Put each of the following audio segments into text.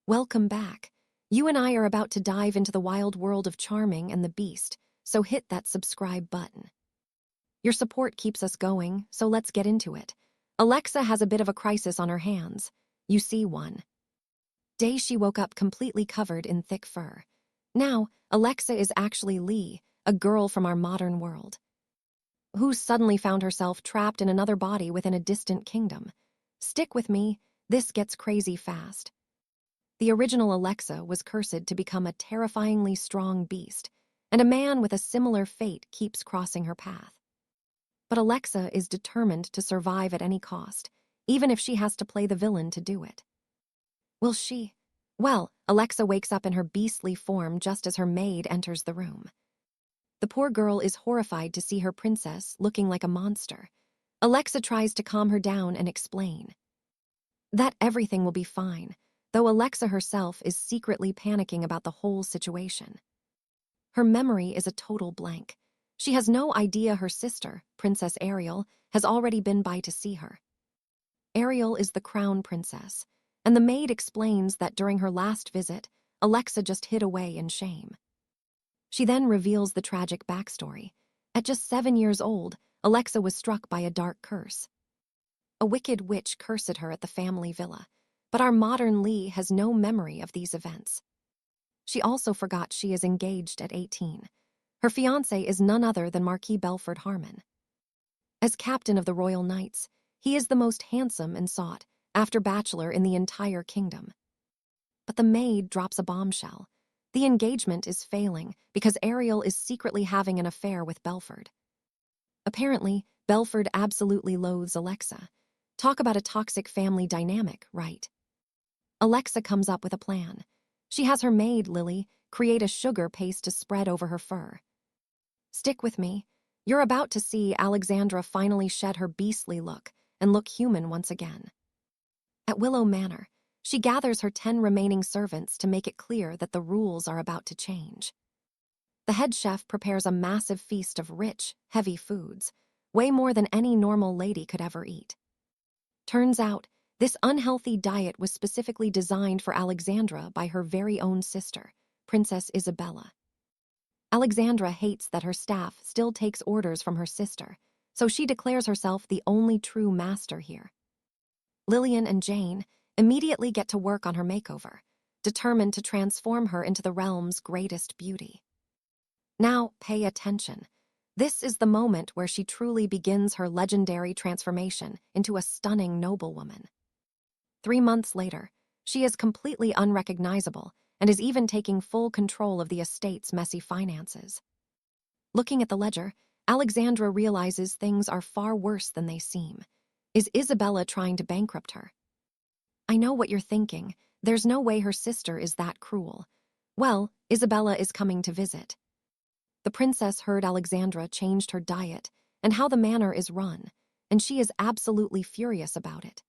Welcome back. You and I are about to dive into the wild world of Charming and the Beast, so hit that subscribe button. Your support keeps us going, so let's get into it. Alexa has a bit of a crisis on her hands. You see one day she woke up completely covered in thick fur. Now, Alexa is actually Lee, a girl from our modern world, who suddenly found herself trapped in another body within a distant kingdom. Stick with me, this gets crazy fast. The original Alexa was cursed to become a terrifyingly strong beast, and a man with a similar fate keeps crossing her path. But Alexa is determined to survive at any cost, even if she has to play the villain to do it. Will she? Well, Alexa wakes up in her beastly form just as her maid enters the room. The poor girl is horrified to see her princess looking like a monster. Alexa tries to calm her down and explain that everything will be fine, though Alexa herself is secretly panicking about the whole situation. Her memory is a total blank. She has no idea her sister, Princess Ariel, has already been by to see her. Ariel is the crown princess, and the maid explains that during her last visit, Alexa just hid away in shame. She then reveals the tragic backstory. At just 7 years old, Alexa was struck by a dark curse. A wicked witch cursed her at the family villa, but our modern Lee has no memory of these events. She also forgot she is engaged at 18. Her fiancé is none other than Marquis Belford Harmon. As captain of the Royal Knights, he is the most handsome and sought after bachelor in the entire kingdom. But the maid drops a bombshell. The engagement is failing because Ariel is secretly having an affair with Belford. Apparently, Belford absolutely loathes Alexa. Talk about a toxic family dynamic, right? Alexa comes up with a plan. She has her maid, Lily, create a sugar paste to spread over her fur. Stick with me. You're about to see Alexandra finally shed her beastly look and look human once again. At Willow Manor, she gathers her 10 remaining servants to make it clear that the rules are about to change. The head chef prepares a massive feast of rich, heavy foods, way more than any normal lady could ever eat. Turns out, this unhealthy diet was specifically designed for Alexandra by her very own sister, Princess Isabella. Alexandra hates that her staff still takes orders from her sister, so she declares herself the only true master here. Lillian and Jane immediately get to work on her makeover, determined to transform her into the realm's greatest beauty. Now, pay attention. This is the moment where she truly begins her legendary transformation into a stunning noblewoman. 3 months later, she is completely unrecognizable and is even taking full control of the estate's messy finances. Looking at the ledger, Alexandra realizes things are far worse than they seem. Is Isabella trying to bankrupt her? I know what you're thinking. There's no way her sister is that cruel. Well, Isabella is coming to visit. The princess heard Alexandra changed her diet and how the manor is run, and she is absolutely furious about it.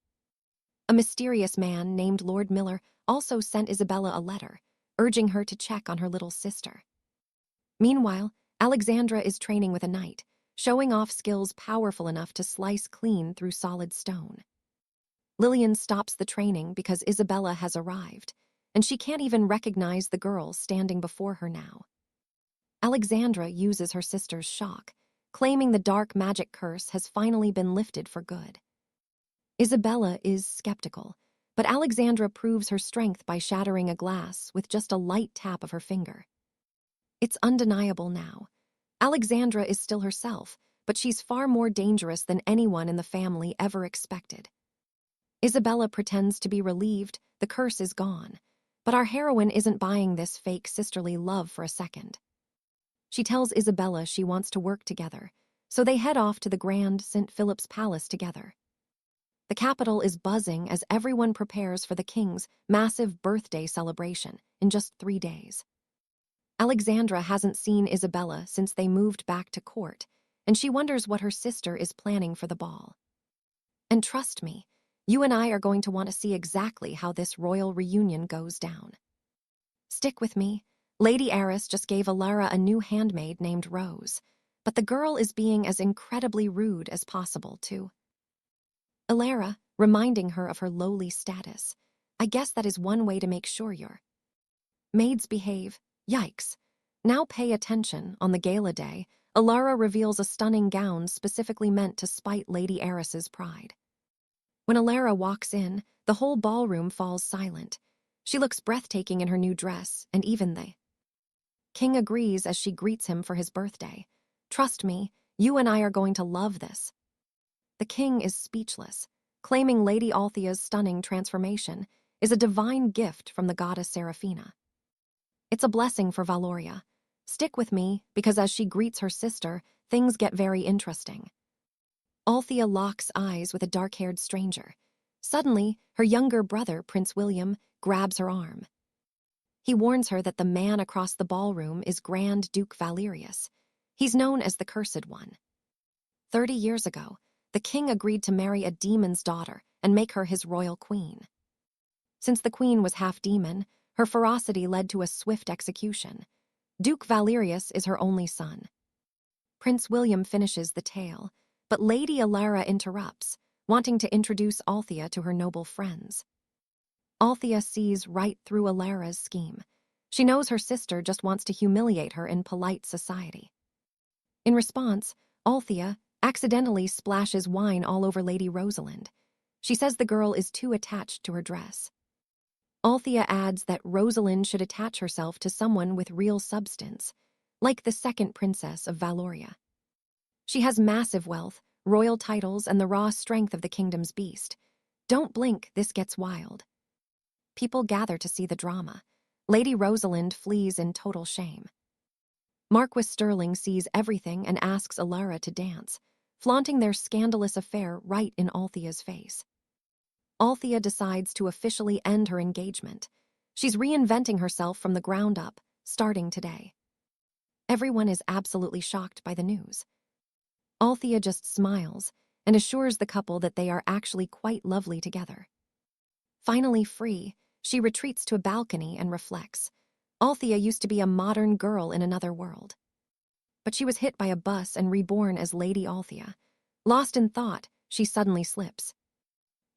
A mysterious man named Lord Miller also sent Isabella a letter, urging her to check on her little sister. Meanwhile, Alexandra is training with a knight, showing off skills powerful enough to slice clean through solid stone. Lillian stops the training because Isabella has arrived, and she can't even recognize the girl standing before her now. Alexandra uses her sister's shock, claiming the dark magic curse has finally been lifted for good. Isabella is skeptical, but Alexandra proves her strength by shattering a glass with just a light tap of her finger. It's undeniable now. Alexandra is still herself, but she's far more dangerous than anyone in the family ever expected. Isabella pretends to be relieved the curse is gone, but our heroine isn't buying this fake sisterly love for a second. She tells Isabella she wants to work together, so they head off to the grand St. Philip's Palace together. The capital is buzzing as everyone prepares for the king's massive birthday celebration in just 3 days. Alexandra hasn't seen Isabella since they moved back to court, and she wonders what her sister is planning for the ball. And trust me, you and I are going to want to see exactly how this royal reunion goes down. Stick with me. Lady Aris just gave Alara a new handmaid named Rose, but the girl is being as incredibly rude as possible to Alara, reminding her of her lowly status. I guess that is one way to make sure your maids behave. Yikes. Now pay attention. On the gala day, Alara reveals a stunning gown specifically meant to spite Lady Eris's pride. When Alara walks in, the whole ballroom falls silent. She looks breathtaking in her new dress, and even the king agrees as she greets him for his birthday. Trust me, you and I are going to love this. The king is speechless, claiming Lady Althea's stunning transformation is a divine gift from the goddess Seraphina. It's a blessing for Valoria. Stick with me, because as she greets her sister, things get very interesting. Althea locks eyes with a dark-haired stranger. Suddenly, her younger brother, Prince William, grabs her arm. He warns her that the man across the ballroom is Grand Duke Valerius. He's known as the Cursed One. 30 years ago, the king agreed to marry a demon's daughter and make her his royal queen. Since the queen was half demon, her ferocity led to a swift execution. Duke Valerius is her only son. Prince William finishes the tale, but Lady Alara interrupts, wanting to introduce Althea to her noble friends. Althea sees right through Alara's scheme. She knows her sister just wants to humiliate her in polite society. In response, Althea accidentally splashes wine all over Lady Rosalind. She says the girl is too attached to her dress. Althea adds that Rosalind should attach herself to someone with real substance, like the second princess of Valoria. She has massive wealth, royal titles, and the raw strength of the kingdom's beast. Don't blink, this gets wild. People gather to see the drama. Lady Rosalind flees in total shame. Marquis Sterling sees everything and asks Alara to dance, flaunting their scandalous affair right in Althea's face. Althea decides to officially end her engagement. She's reinventing herself from the ground up, starting today. Everyone is absolutely shocked by the news. Althea just smiles and assures the couple that they are actually quite lovely together. Finally free, she retreats to a balcony and reflects. Althea used to be a modern girl in another world. But she was hit by a bus and reborn as Lady Althea. Lost in thought, she suddenly slips.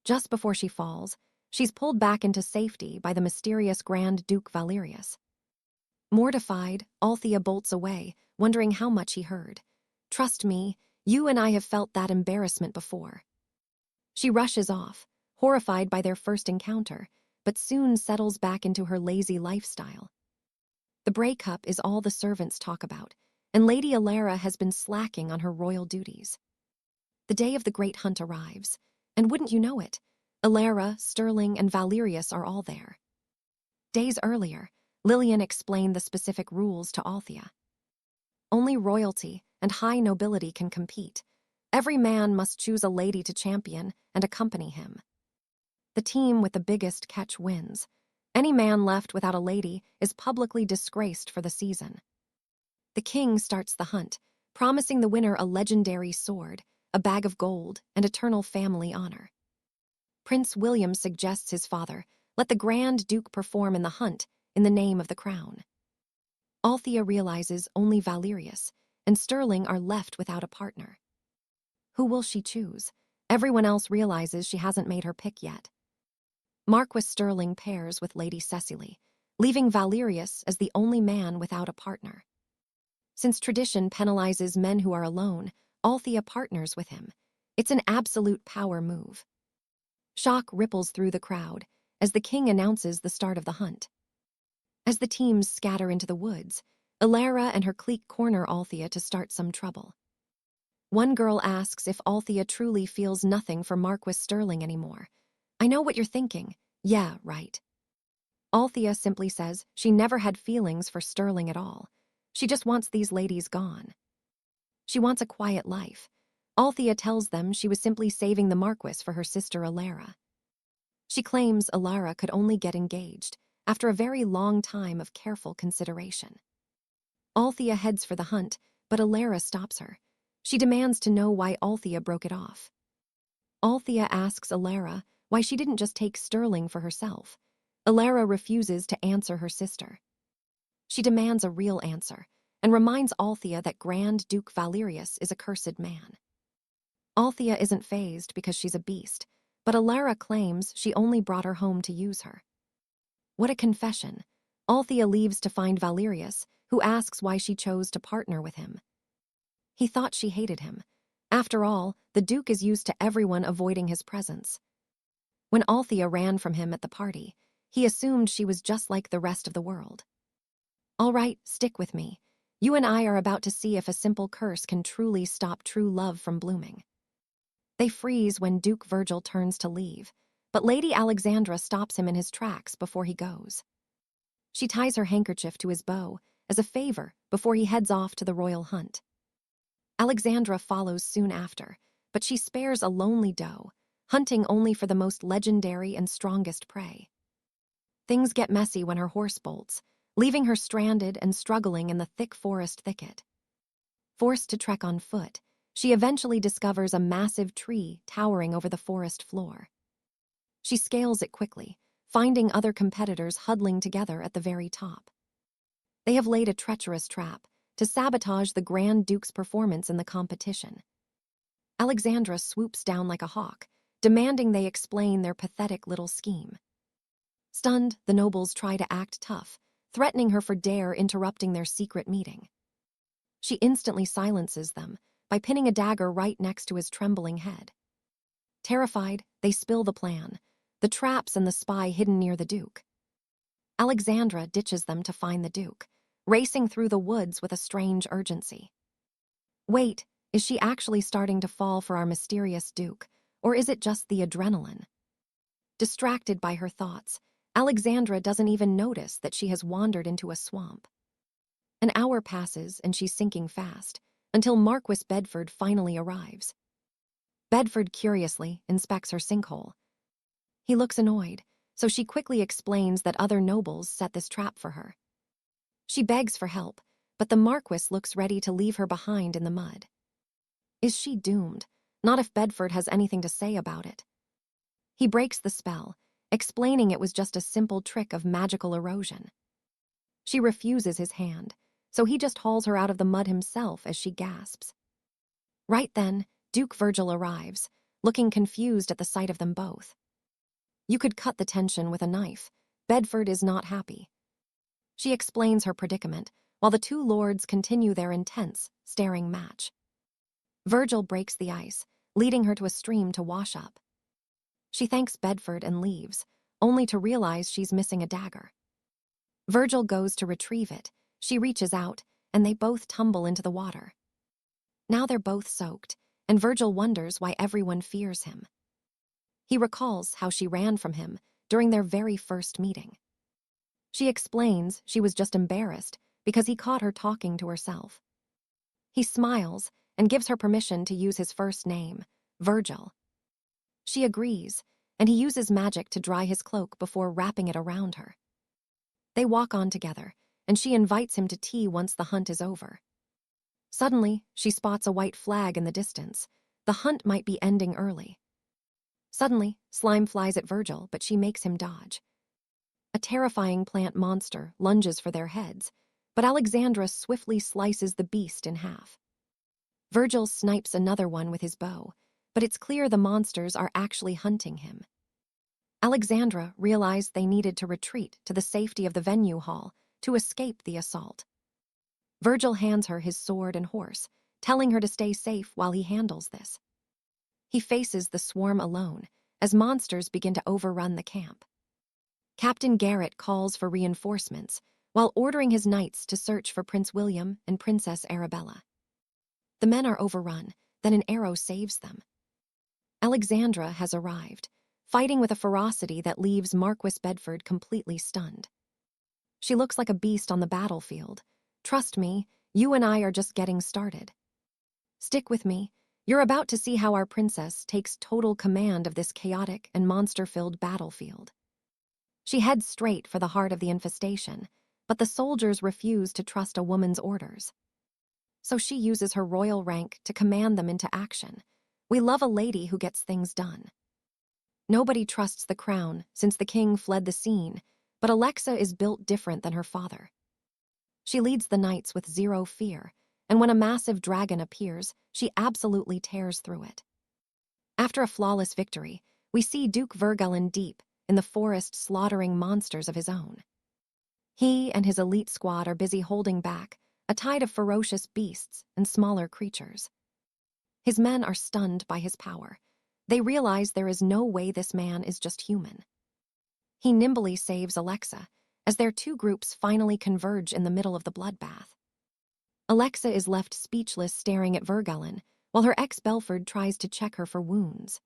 Just before she falls, she's pulled back into safety by the mysterious Grand Duke Valerius. Mortified, Althea bolts away, wondering how much he heard. Trust me, you and I have felt that embarrassment before. She rushes off, horrified by their first encounter, but soon settles back into her lazy lifestyle. The breakup is all the servants talk about, and Lady Alara has been slacking on her royal duties. The day of the great hunt arrives, and wouldn't you know it, Alara, Sterling, and Valerius are all there. Days earlier, Lillian explained the specific rules to Althea. Only royalty and high nobility can compete. Every man must choose a lady to champion and accompany him. The team with the biggest catch wins. Any man left without a lady is publicly disgraced for the season. The king starts the hunt, promising the winner a legendary sword, a bag of gold, and eternal family honor. Prince William suggests his father let the Grand Duke perform in the hunt in the name of the crown. Althea realizes only Valerius and Sterling are left without a partner. Who will she choose? Everyone else realizes she hasn't made her pick yet. Marquis Sterling pairs with Lady Cecily, leaving Valerius as the only man without a partner. Since tradition penalizes men who are alone, Althea partners with him. It's an absolute power move. Shock ripples through the crowd as the king announces the start of the hunt. As the teams scatter into the woods, Alara and her clique corner Althea to start some trouble. One girl asks if Althea truly feels nothing for Marquis Sterling anymore. I know what you're thinking. Yeah, right. Althea simply says she never had feelings for Sterling at all. She just wants these ladies gone. She wants a quiet life. Althea tells them she was simply saving the Marquis for her sister Alara. She claims Alara could only get engaged after a very long time of careful consideration. Althea heads for the hunt, but Alara stops her. She demands to know why Althea broke it off. Althea asks Alara why she didn't just take Sterling for herself. Alara refuses to answer her sister. She demands a real answer and reminds Althea that Grand Duke Valerius is a cursed man. Althea isn't fazed because she's a beast, But Alara claims she only brought her home to use her. What a confession. Althea leaves to find Valerius, who asks why she chose to partner with him. He thought she hated him. After all, the Duke is used to everyone avoiding his presence. When Althea ran from him at the party, he assumed she was just like the rest of the world. All right, stick with me. You and I are about to see if a simple curse can truly stop true love from blooming. They freeze when Duke Virgil turns to leave, but Lady Alexandra stops him in his tracks before he goes. She ties her handkerchief to his bow as a favor before he heads off to the royal hunt. Alexandra follows soon after, but she spares a lonely doe, hunting only for the most legendary and strongest prey. Things get messy when her horse bolts, leaving her stranded and struggling in the thick forest thicket. Forced to trek on foot, she eventually discovers a massive tree towering over the forest floor. She scales it quickly, finding other competitors huddling together at the very top. They have laid a treacherous trap to sabotage the Grand Duke's performance in the competition. Alexandra swoops down like a hawk, demanding they explain their pathetic little scheme. Stunned, the nobles try to act tough, threatening her for dare interrupting their secret meeting. She instantly silences them by pinning a dagger right next to his trembling head. Terrified, they spill the plan, the traps and the spy hidden near the Duke. Alexandra ditches them to find the Duke, racing through the woods with a strange urgency. Wait, is she actually starting to fall for our mysterious Duke, or is it just the adrenaline? Distracted by her thoughts, Alexandra doesn't even notice that she has wandered into a swamp. An hour passes and she's sinking fast, until Marquis Bedford finally arrives. Bedford curiously inspects her sinkhole. He looks annoyed, so she quickly explains that other nobles set this trap for her. She begs for help, but the Marquis looks ready to leave her behind in the mud. Is she doomed? Not if Bedford has anything to say about it. He breaks the spell, explaining it was just a simple trick of magical erosion. She refuses his hand, so he just hauls her out of the mud himself as she gasps. Right then, Duke Virgil arrives, looking confused at the sight of them both. You could cut the tension with a knife. Bedford is not happy. She explains her predicament, while the two lords continue their intense, staring match. Virgil breaks the ice, leading her to a stream to wash up. She thanks Bedford and leaves, only to realize she's missing a dagger. Virgil goes to retrieve it, she reaches out, and they both tumble into the water. Now they're both soaked, and Virgil wonders why everyone fears him. He recalls how she ran from him during their very first meeting. She explains she was just embarrassed because he caught her talking to herself. He smiles and gives her permission to use his first name, Virgil. She agrees, and he uses magic to dry his cloak before wrapping it around her. They walk on together, and she invites him to tea once the hunt is over. Suddenly, she spots a white flag in the distance. The hunt might be ending early. Suddenly, Slime flies at Virgil, but she makes him dodge. A terrifying plant monster lunges for their heads, but Alexandra swiftly slices the beast in half. Virgil snipes another one with his bow, but it's clear the monsters are actually hunting him. Alexandra realized they needed to retreat to the safety of the venue hall to escape the assault. Virgil hands her his sword and horse, telling her to stay safe while he handles this. He faces the swarm alone as monsters begin to overrun the camp. Captain Garrett calls for reinforcements while ordering his knights to search for Prince William and Princess Arabella. The men are overrun, then an arrow saves them. Alexandra has arrived, fighting with a ferocity that leaves Marquis Bedford completely stunned. She looks like a beast on the battlefield. Trust me, you and I are just getting started. Stick with me. You're about to see how our princess takes total command of this chaotic and monster-filled battlefield. She heads straight for the heart of the infestation, but the soldiers refuse to trust a woman's orders. So she uses her royal rank to command them into action. We love a lady who gets things done. Nobody trusts the crown since the king fled the scene, but Alexa is built different than her father. She leads the knights with zero fear, and when a massive dragon appears, she absolutely tears through it. After a flawless victory, we see Duke 𝒆'� deep in the forest slaughtering monsters of his own. He and his elite squad are busy holding back a tide of ferocious beasts and smaller creatures. His men are stunned by his power. They realize there is no way this man is just human. He nimbly saves Alexa as their two groups finally converge in the middle of the bloodbath. Alexa is left speechless staring at 𝒆'� while her ex-Belford tries to check her for wounds.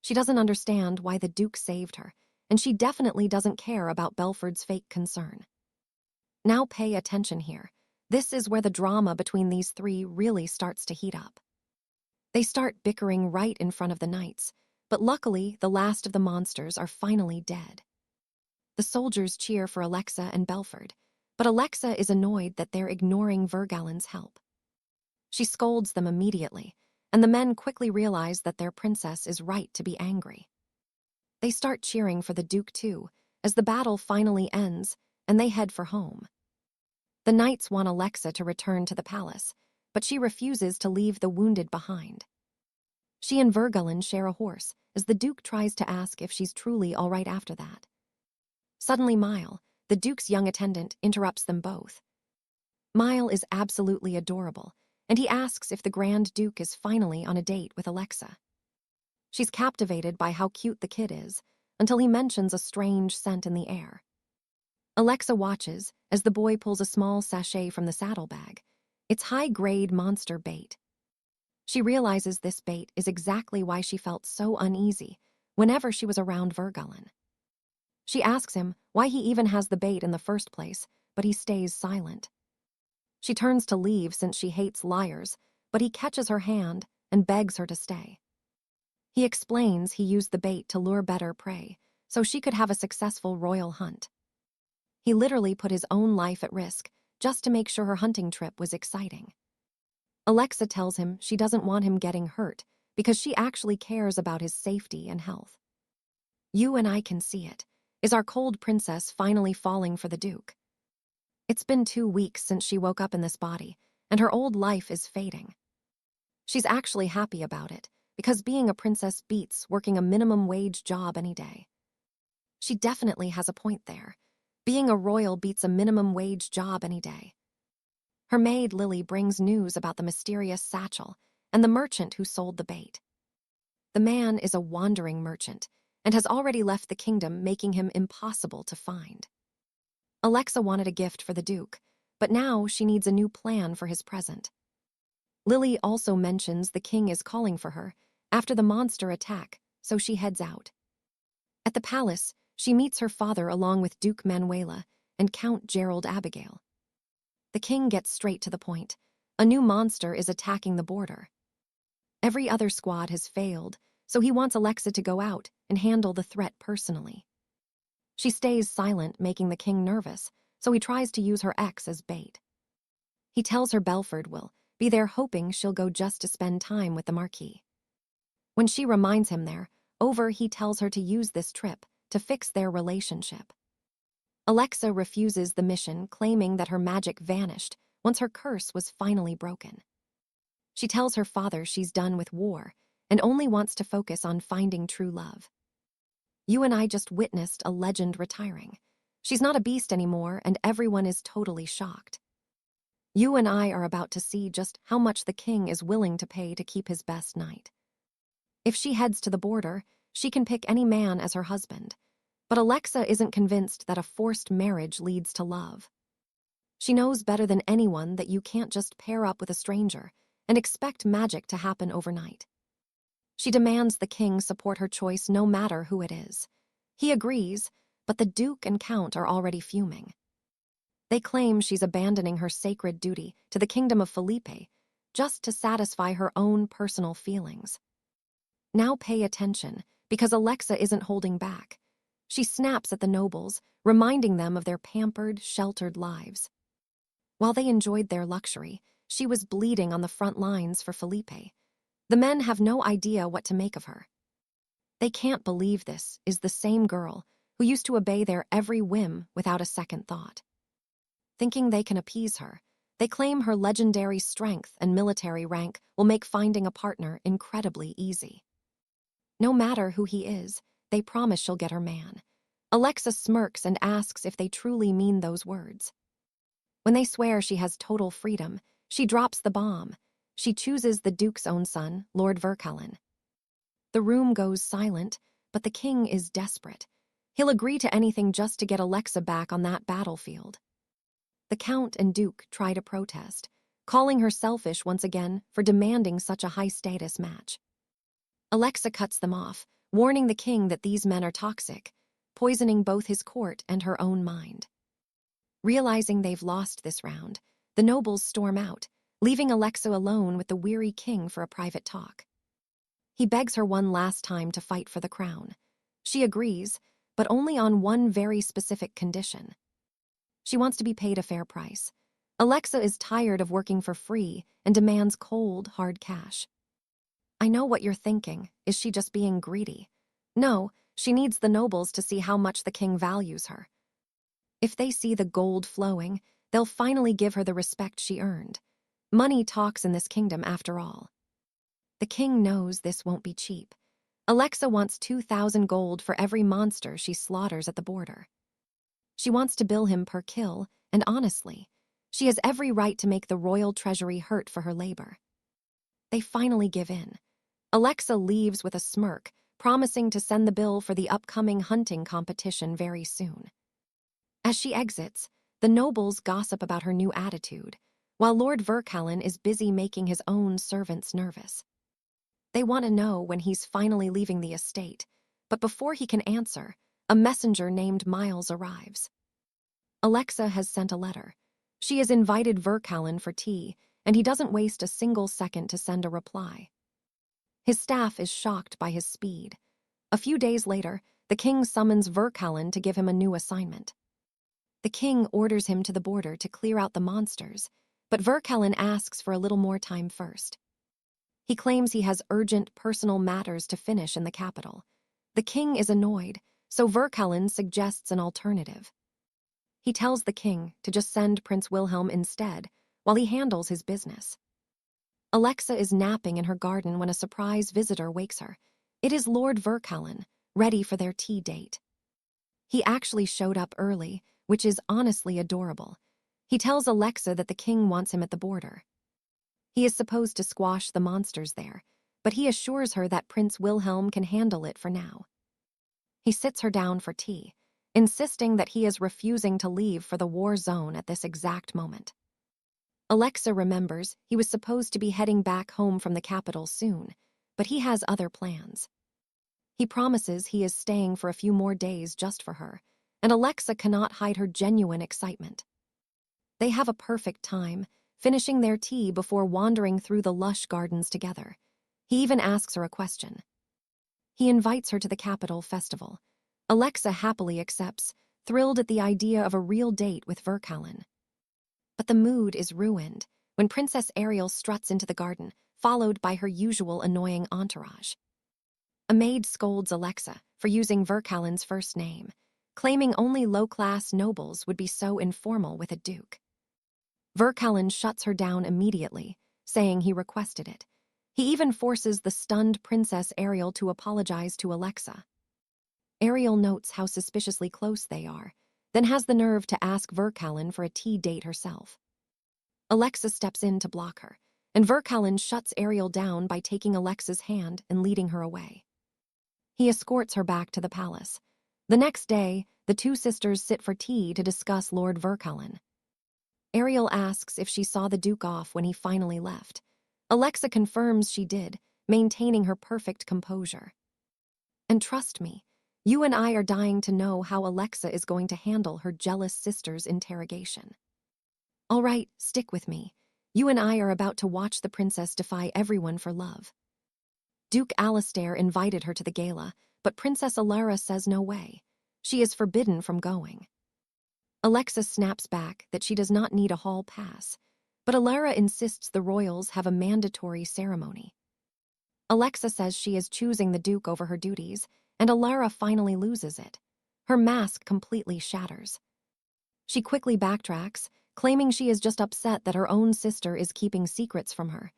She doesn't understand why the Duke saved her, and she definitely doesn't care about Belford's fake concern. Now pay attention here. This is where the drama between these three really starts to heat up. They start bickering right in front of the knights, but luckily the last of the monsters are finally dead. The soldiers cheer for Alexa and Belford, but Alexa is annoyed that they're ignoring 𝒆'� help. She scolds them immediately, and the men quickly realize that their princess is right to be angry. They start cheering for the Duke too, as the battle finally ends and they head for home. The knights want Alexa to return to the palace, but she refuses to leave the wounded behind. She and 𝒆'� share a horse as the Duke tries to ask if she's truly all right after that. Suddenly Mile, the Duke's young attendant, interrupts them both. Mile is absolutely adorable, and he asks if the Grand Duke is finally on a date with Alexa. She's captivated by how cute the kid is, until he mentions a strange scent in the air. Alexa watches as the boy pulls a small sachet from the saddlebag. It's high-grade monster bait. She realizes this bait is exactly why she felt so uneasy whenever she was around 𝒆'�. She asks him why he even has the bait in the first place, but he stays silent. She turns to leave since she hates liars, but he catches her hand and begs her to stay. He explains he used the bait to lure better prey, so she could have a successful royal hunt. He literally put his own life at risk just to make sure her hunting trip was exciting. Alexa tells him she doesn't want him getting hurt because she actually cares about his safety and health. You and I can see it. Is our cold princess finally falling for the Duke? It's been 2 weeks since she woke up in this body, and her old life is fading. She's actually happy about it, because being a princess beats working a minimum wage job any day. She definitely has a point there. Being a royal beats a minimum wage job any day. Her maid Lily brings news about the mysterious satchel and the merchant who sold the bait. The man is a wandering merchant and has already left the kingdom, making him impossible to find. Alexa wanted a gift for the Duke, but now she needs a new plan for his present. Lily also mentions the king is calling for her after the monster attack, so she heads out. At the palace, she meets her father along with Duke Manhwa and Count Gerald Abigail. The king gets straight to the point. A new monster is attacking the border. Every other squad has failed, so he wants Alexa to go out and handle the threat personally. She stays silent, making the king nervous, so he tries to use her ex as bait. He tells her Belford will be there, hoping she'll go just to spend time with the Marquis. When she reminds him he tells her to use this trip to fix their relationship. Alexa refuses the mission, claiming that her magic vanished once her curse was finally broken. She tells her father she's done with war and only wants to focus on finding true love. You and I just witnessed a legend retiring. She's not a beast anymore, and everyone is totally shocked. You and I are about to see just how much the king is willing to pay to keep his best knight. If she heads to the border, she can pick any man as her husband. But Alexa isn't convinced that a forced marriage leads to love. She knows better than anyone that you can't just pair up with a stranger and expect magic to happen overnight. She demands the king support her choice no matter who it is. He agrees, but the Duke and Count are already fuming. They claim she's abandoning her sacred duty to the kingdom of Felipe just to satisfy her own personal feelings. Now pay attention, because Alexa isn't holding back. She snaps at the nobles, reminding them of their pampered, sheltered lives. While they enjoyed their luxury, she was bleeding on the front lines for Felipe. The men have no idea what to make of her. They can't believe this is the same girl who used to obey their every whim without a second thought. Thinking they can appease her, they claim her legendary strength and military rank will make finding a partner incredibly easy. No matter who he is, they promise she'll get her man. Alexa smirks and asks if they truly mean those words. When they swear she has total freedom, she drops the bomb. She chooses the Duke's own son, Lord 𝒆'𝒏. The room goes silent, but the king is desperate. He'll agree to anything just to get Alexa back on that battlefield. The Count and Duke try to protest, calling her selfish once again for demanding such a high-status match. Alexa cuts them off, warning the king that these men are toxic, poisoning both his court and her own mind. Realizing they've lost this round, the nobles storm out, leaving Alexa alone with the weary king for a private talk. He begs her one last time to fight for the crown. She agrees, but only on one very specific condition. She wants to be paid a fair price. Alexa is tired of working for free and demands cold, hard cash. I know what you're thinking. Is she just being greedy? No, she needs the nobles to see how much the king values her. If they see the gold flowing, they'll finally give her the respect she earned. Money talks in this kingdom after all. The king knows this won't be cheap. Alexa wants 2,000 gold for every monster she slaughters at the border. She wants to bill him per kill, and honestly, she has every right to make the royal treasury hurt for her labor. They finally give in. Alexa leaves with a smirk, promising to send the bill for the upcoming hunting competition very soon. As she exits, the nobles gossip about her new attitude, while Lord 𝒆'𝒏 is busy making his own servants nervous. They want to know when he's finally leaving the estate, but before he can answer, a messenger named Miles arrives. Alexa has sent a letter. She has invited 𝒆'𝒏 for tea, and he doesn't waste a single second to send a reply. His staff is shocked by his speed. A few days later, the king summons 𝒆'𝒏 to give him a new assignment. The king orders him to the border to clear out the monsters, but 𝒆'𝒏 asks for a little more time first. He claims he has urgent personal matters to finish in the capital. The king is annoyed, so 𝒆'𝒏 suggests an alternative. He tells the king to just send Prince Wilhelm instead, while he handles his business. Alexa is napping in her garden when a surprise visitor wakes her. It is Lord 𝒆'𝒏, ready for their tea date. He actually showed up early, which is honestly adorable. He tells Alexa that the king wants him at the border. He is supposed to squash the monsters there, but he assures her that Prince Wilhelm can handle it for now. He sits her down for tea, insisting that he is refusing to leave for the war zone at this exact moment. Alexa remembers he was supposed to be heading back home from the capital soon, but he has other plans. He promises he is staying for a few more days just for her, and Alexa cannot hide her genuine excitement. They have a perfect time, finishing their tea before wandering through the lush gardens together. He even asks her a question. He invites her to the capital festival. Alexa happily accepts, thrilled at the idea of a real date with 𝒆'𝒏. But the mood is ruined when Princess Ariel struts into the garden, followed by her usual annoying entourage. A maid scolds Alexa for using 𝒆'𝒏's first name, claiming only low-class nobles would be so informal with a duke. 𝒆'𝒏 shuts her down immediately, saying he requested it. He even forces the stunned Princess Ariel to apologize to Alexa. Ariel notes how suspiciously close they are, then has the nerve to ask 𝒆'𝒏 for a tea date herself. Alexa steps in to block her, and 𝒆'𝒏 shuts Ariel down by taking Alexa's hand and leading her away. He escorts her back to the palace. The next day, the two sisters sit for tea to discuss Lord 𝒆'𝒏. Ariel asks if she saw the Duke off when he finally left. Alexa confirms she did, maintaining her perfect composure. And trust me, you and I are dying to know how Alexa is going to handle her jealous sister's interrogation. All right, stick with me. You and I are about to watch the princess defy everyone for love. Duke Alistair invited her to the gala, but Princess Alara says no way. She is forbidden from going. Alexa snaps back that she does not need a hall pass, but Alara insists the royals have a mandatory ceremony. Alexa says she is choosing the Duke over her duties, and Alara finally loses it. Her mask completely shatters. She quickly backtracks, claiming she is just upset that her own sister is keeping secrets from her.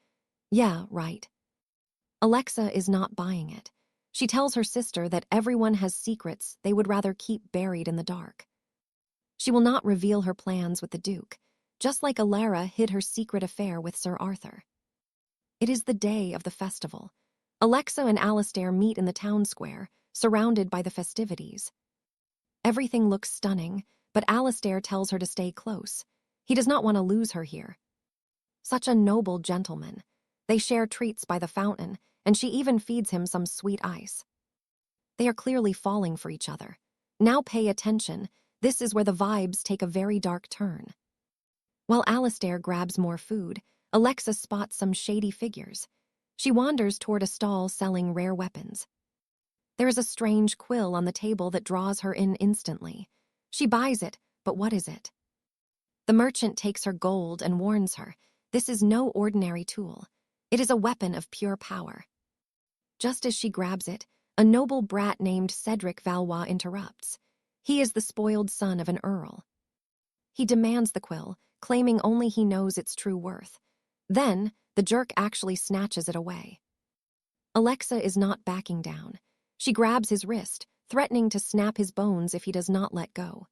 Yeah, right. Alexa is not buying it. She tells her sister that everyone has secrets they would rather keep buried in the dark. She will not reveal her plans with the Duke, just like Alara hid her secret affair with Sir Arthur. It is the day of the festival. Alexa and Alistair meet in the town square, surrounded by the festivities. Everything looks stunning, but Alistair tells her to stay close. He does not want to lose her here. Such a noble gentleman. They share treats by the fountain, and she even feeds him some sweet ice. They are clearly falling for each other. Now pay attention. This is where the vibes take a very dark turn. While Alistair grabs more food, Alexa spots some shady figures. She wanders toward a stall selling rare weapons. There is a strange quill on the table that draws her in instantly. She buys it, but what is it? The merchant takes her gold and warns her, this is no ordinary tool. It is a weapon of pure power. Just as she grabs it, a noble brat named 𝒆'� interrupts. He is the spoiled son of an earl. He demands the quill, claiming only he knows its true worth. Then, the jerk actually snatches it away. Alexa is not backing down. She grabs his wrist, threatening to snap his bones if he does not let go.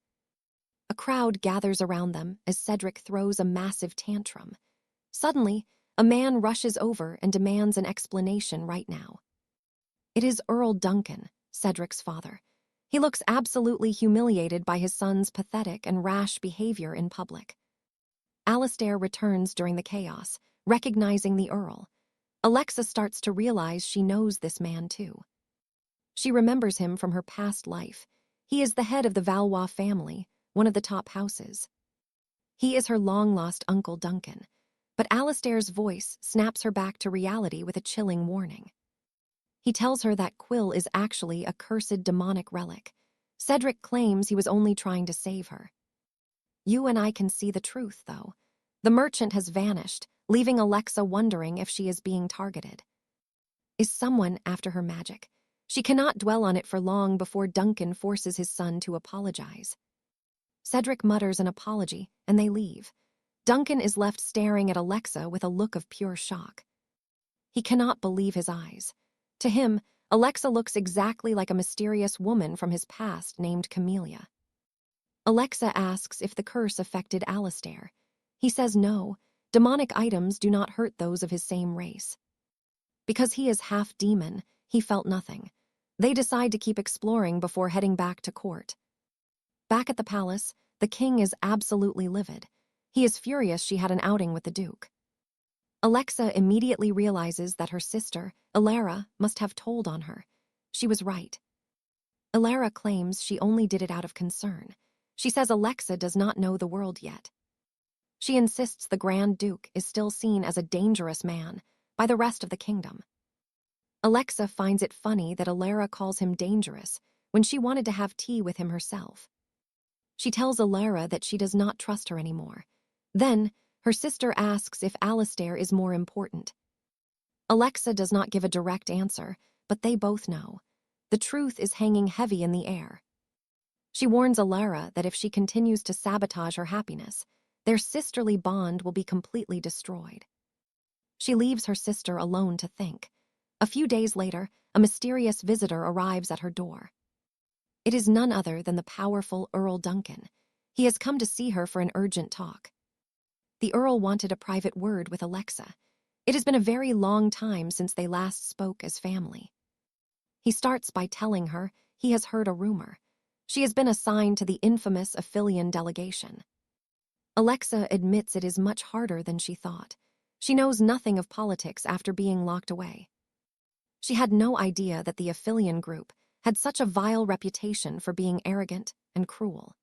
A crowd gathers around them as 𝒆'� throws a massive tantrum. Suddenly, a man rushes over and demands an explanation right now. It is Earl Duncan, 𝒆'�'s father. He looks absolutely humiliated by his son's pathetic and rash behavior in public. Alistair returns during the chaos, recognizing the Earl. Alexa starts to realize she knows this man too. She remembers him from her past life. He is the head of the Valois family, one of the top houses. He is her long-lost Uncle Duncan, but Alistair's voice snaps her back to reality with a chilling warning. He tells her that quill is actually a cursed demonic relic. 𝒆'� claims he was only trying to save her. You and I can see the truth, though. The merchant has vanished, leaving Alexa wondering if she is being targeted. Is someone after her magic? She cannot dwell on it for long before Duncan forces his son to apologize. 𝒆'� mutters an apology, and they leave. Duncan is left staring at Alexa with a look of pure shock. He cannot believe his eyes. To him, Alexa looks exactly like a mysterious woman from his past named Camellia. Alexa asks if the curse affected Alistair. He says no, demonic items do not hurt those of his same race. Because he is half demon, he felt nothing. They decide to keep exploring before heading back to court. Back at the palace, the king is absolutely livid. He is furious she had an outing with the Duke. Alexa immediately realizes that her sister, Alara, must have told on her. She was right. Alara claims she only did it out of concern. She says Alexa does not know the world yet. She insists the Grand Duke is still seen as a dangerous man by the rest of the kingdom. Alexa finds it funny that Alara calls him dangerous when she wanted to have tea with him herself. She tells Alara that she does not trust her anymore. Then, her sister asks if Alistair is more important. Alexa does not give a direct answer, but they both know. The truth is hanging heavy in the air. She warns Alara that if she continues to sabotage her happiness, their sisterly bond will be completely destroyed. She leaves her sister alone to think. A few days later, a mysterious visitor arrives at her door. It is none other than the powerful Earl Duncan. He has come to see her for an urgent talk. The Earl wanted a private word with Alexa. It has been a very long time since they last spoke as family. He starts by telling her he has heard a rumor. She has been assigned to the infamous Aphelion delegation. Alexa admits it is much harder than she thought. She knows nothing of politics after being locked away. She had no idea that the Aphelion group had such a vile reputation for being arrogant and cruel.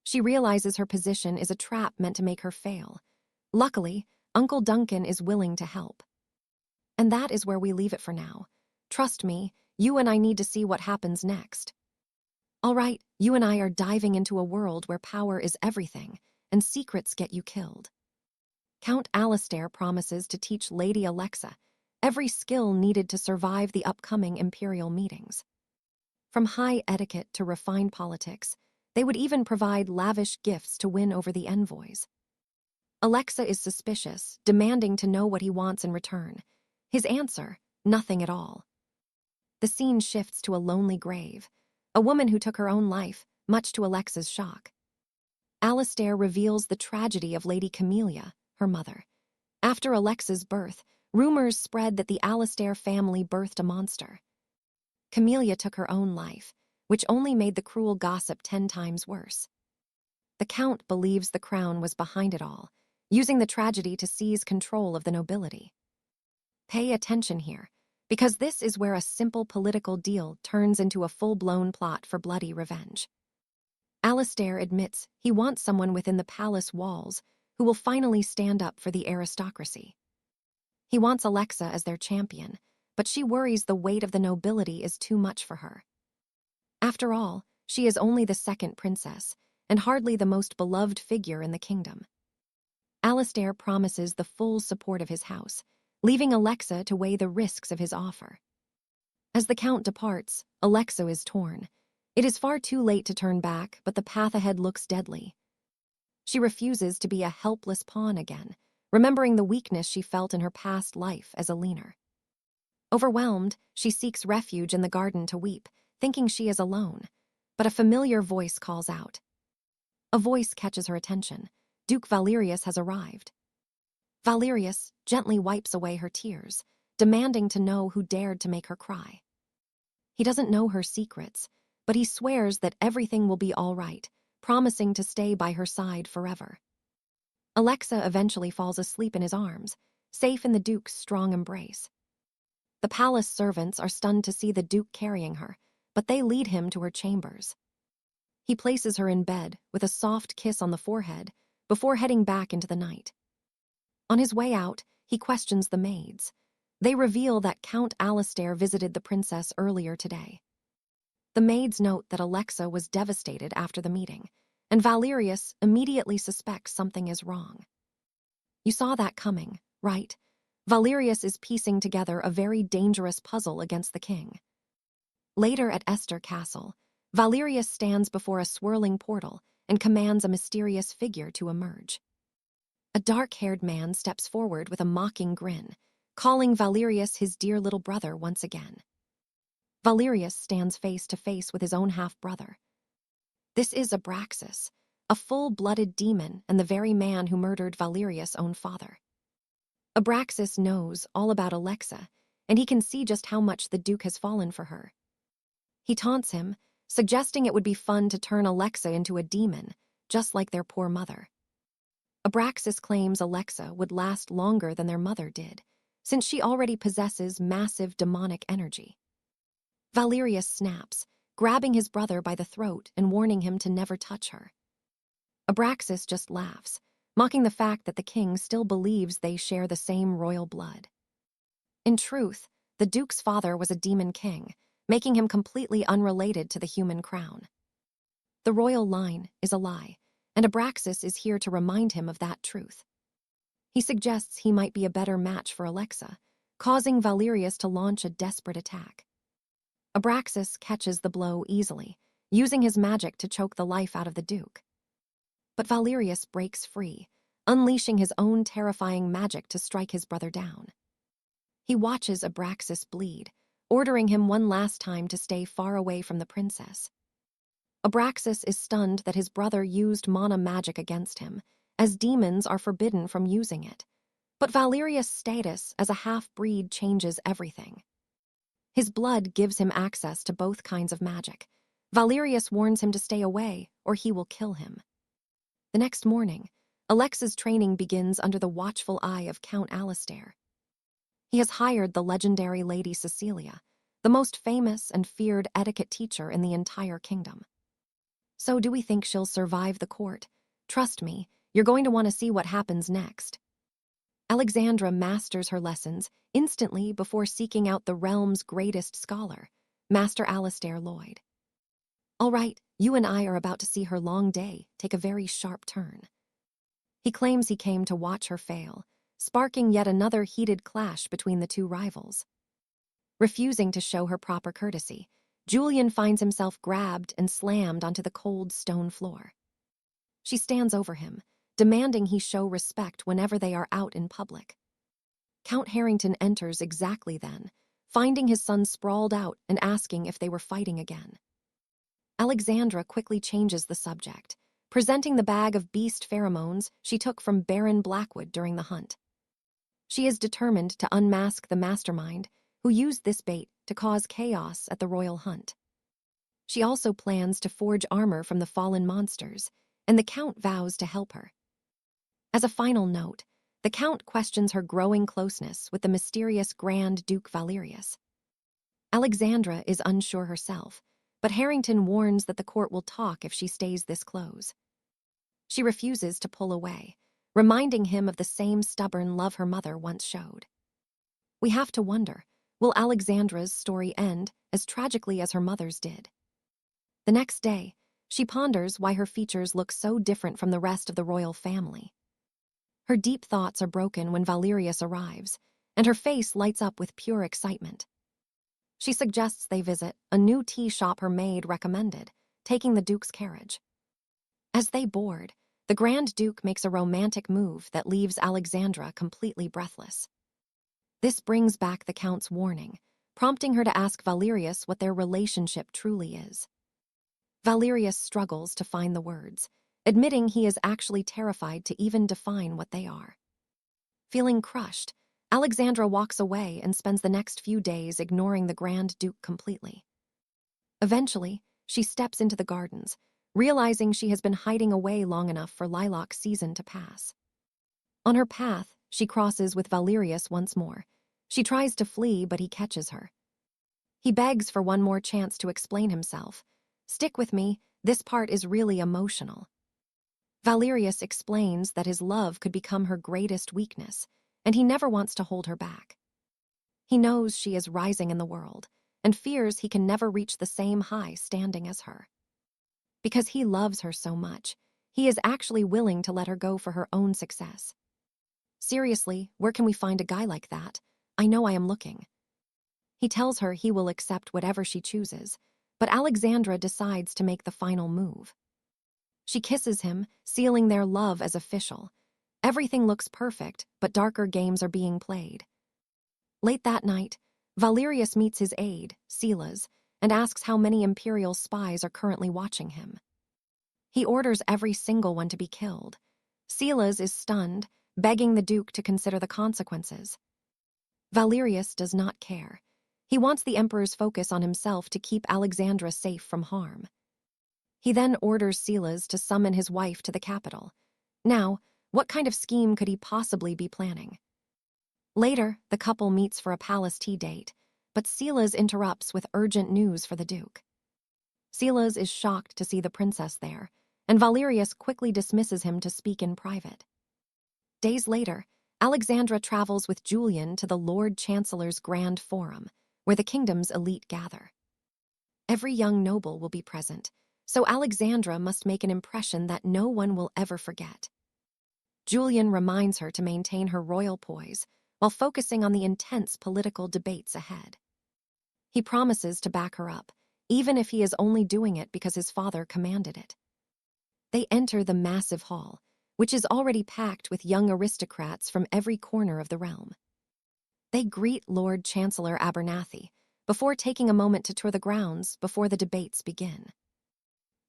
She realizes her position is a trap meant to make her fail. Luckily, Uncle Duncan is willing to help. And that is where we leave it for now. Trust me, you and I need to see what happens next. All right, you and I are diving into a world where power is everything, and secrets get you killed. Count Alistair promises to teach Lady Alexa every skill needed to survive the upcoming imperial meetings. From high etiquette to refined politics, they would even provide lavish gifts to win over the envoys. Alexa is suspicious, demanding to know what he wants in return. His answer, nothing at all. The scene shifts to a lonely grave, a woman who took her own life, much to Alexa's shock. Alastair reveals the tragedy of Lady Camellia, her mother. After Alexa's birth, rumors spread that the Alastair family birthed a monster. Camellia took her own life, which only made the cruel gossip 10 times worse. The Count believes the crown was behind it all, using the tragedy to seize control of the nobility. Pay attention here, because this is where a simple political deal turns into a full-blown plot for bloody revenge. Alastair admits he wants someone within the palace walls who will finally stand up for the aristocracy. He wants Alexa as their champion, but she worries the weight of the nobility is too much for her. After all, she is only the second princess, and hardly the most beloved figure in the kingdom. Alastair promises the full support of his house, leaving Alexa to weigh the risks of his offer. As the Count departs, Alexa is torn. It is far too late to turn back, but the path ahead looks deadly. She refuses to be a helpless pawn again, remembering the weakness she felt in her past life as a leaner. Overwhelmed, she seeks refuge in the garden to weep, thinking she is alone. But a familiar voice calls out. A voice catches her attention. Duke Valerius has arrived. Valerius gently wipes away her tears, demanding to know who dared to make her cry. He doesn't know her secrets, but he swears that everything will be all right, promising to stay by her side forever. Alexa eventually falls asleep in his arms, safe in the Duke's strong embrace. The palace servants are stunned to see the Duke carrying her, but they lead him to her chambers. He places her in bed with a soft kiss on the forehead before heading back into the night. On his way out, he questions the maids. They reveal that Count Alastair visited the princess earlier today. The maids note that Alexa was devastated after the meeting, and Valerius immediately suspects something is wrong. You saw that coming, right? Valerius is piecing together a very dangerous puzzle against the king. Later at Ester Castle, Valerius stands before a swirling portal and commands a mysterious figure to emerge. A dark-haired man steps forward with a mocking grin, calling Valerius his dear little brother once again. Valerius stands face to face with his own half-brother. This is 𝒆'𝒔, a full-blooded demon and the very man who murdered Valerius' own father. 𝒆'𝒔 knows all about Alexa, and he can see just how much the Duke has fallen for her. He taunts him, suggesting it would be fun to turn Alexa into a demon, just like their poor mother. 𝒆'𝒔 claims Alexa would last longer than their mother did, since she already possesses massive demonic energy. Valerius snaps, grabbing his brother by the throat and warning him to never touch her. 𝒆'𝒔 just laughs, mocking the fact that the king still believes they share the same royal blood. In truth, the Duke's father was a demon king, making him completely unrelated to the human crown. The royal line is a lie, and 𝒆'𝒔 is here to remind him of that truth. He suggests he might be a better match for Alexa, causing Valerius to launch a desperate attack. 𝒆'𝒔 catches the blow easily, using his magic to choke the life out of the Duke. But Valerius breaks free, unleashing his own terrifying magic to strike his brother down. He watches 𝒆'𝒔 bleed, ordering him one last time to stay far away from the princess. 𝒆'𝒔 is stunned that his brother used mana magic against him, as demons are forbidden from using it. But Valerius' status as a half-breed changes everything. His blood gives him access to both kinds of magic. Valerius warns him to stay away, or he will kill him. The next morning, Alexa's training begins under the watchful eye of Count Alastair. He has hired the legendary Lady Cecilia, the most famous and feared etiquette teacher in the entire kingdom. So do we think she'll survive the court? Trust me, you're going to want to see what happens next. Alexandra masters her lessons instantly before seeking out the realm's greatest scholar, Master Alastair Lloyd. All right, you and I are about to see her long day take a very sharp turn. He claims he came to watch her fail, sparking yet another heated clash between the two rivals. Refusing to show her proper courtesy, Julian finds himself grabbed and slammed onto the cold stone floor. She stands over him, demanding he show respect whenever they are out in public. Count Harrington enters exactly then, finding his son sprawled out and asking if they were fighting again. Alexandra quickly changes the subject, presenting the bag of beast pheromones she took from Baron Blackwood during the hunt. She is determined to unmask the mastermind who used this bait to cause chaos at the royal hunt. She also plans to forge armor from the fallen monsters, and the Count vows to help her. As a final note, the Count questions her growing closeness with the mysterious Grand Duke Valerius. Alexandra is unsure herself, but Harrington warns that the court will talk if she stays this close. She refuses to pull away, reminding him of the same stubborn love her mother once showed. We have to wonder, will Alexandra's story end as tragically as her mother's did? The next day, she ponders why her features look so different from the rest of the royal family. Her deep thoughts are broken when Valerius arrives, and her face lights up with pure excitement. She suggests they visit a new tea shop her maid recommended, taking the Duke's carriage. As they board, the Grand Duke makes a romantic move that leaves Alexandra completely breathless. This brings back the Count's warning, prompting her to ask Valerius what their relationship truly is. Valerius struggles to find the words, admitting he is actually terrified to even define what they are. Feeling crushed, Alexandra walks away and spends the next few days ignoring the Grand Duke completely. Eventually, she steps into the gardens, realizing she has been hiding away long enough for Liloc's season to pass. On her path, she crosses with Valerius once more. She tries to flee, but he catches her. He begs for one more chance to explain himself. "Stick with me, this part is really emotional." Valerius explains that his love could become her greatest weakness, and he never wants to hold her back. He knows she is rising in the world, and fears he can never reach the same high standing as her. Because he loves her so much, he is actually willing to let her go for her own success. "Seriously, where can we find a guy like that? I know I am looking." He tells her he will accept whatever she chooses, but Alexandra decides to make the final move. She kisses him, sealing their love as official. Everything looks perfect, but darker games are being played. Late that night, Valerius meets his aide, 𝒆'𝒏, and asks how many Imperial spies are currently watching him. He orders every single one to be killed. 𝒆'𝒏 is stunned, begging the Duke to consider the consequences. Valerius does not care. He wants the Emperor's focus on himself to keep Alexandra safe from harm. He then orders 𝒆'𝒏 to summon his wife to the capital. Now, what kind of scheme could he possibly be planning? Later, the couple meets for a palace tea date, but 𝒆'𝒏 interrupts with urgent news for the Duke. 𝒆'𝒏 is shocked to see the princess there, and Valerius quickly dismisses him to speak in private. Days later, Alexandra travels with Julian to the Lord Chancellor's Grand Forum, where the kingdom's elite gather. Every young noble will be present, so Alexandra must make an impression that no one will ever forget. Julian reminds her to maintain her royal poise while focusing on the intense political debates ahead. He promises to back her up, even if he is only doing it because his father commanded it. They enter the massive hall, which is already packed with young aristocrats from every corner of the realm. They greet Lord Chancellor Abernathy before taking a moment to tour the grounds before the debates begin.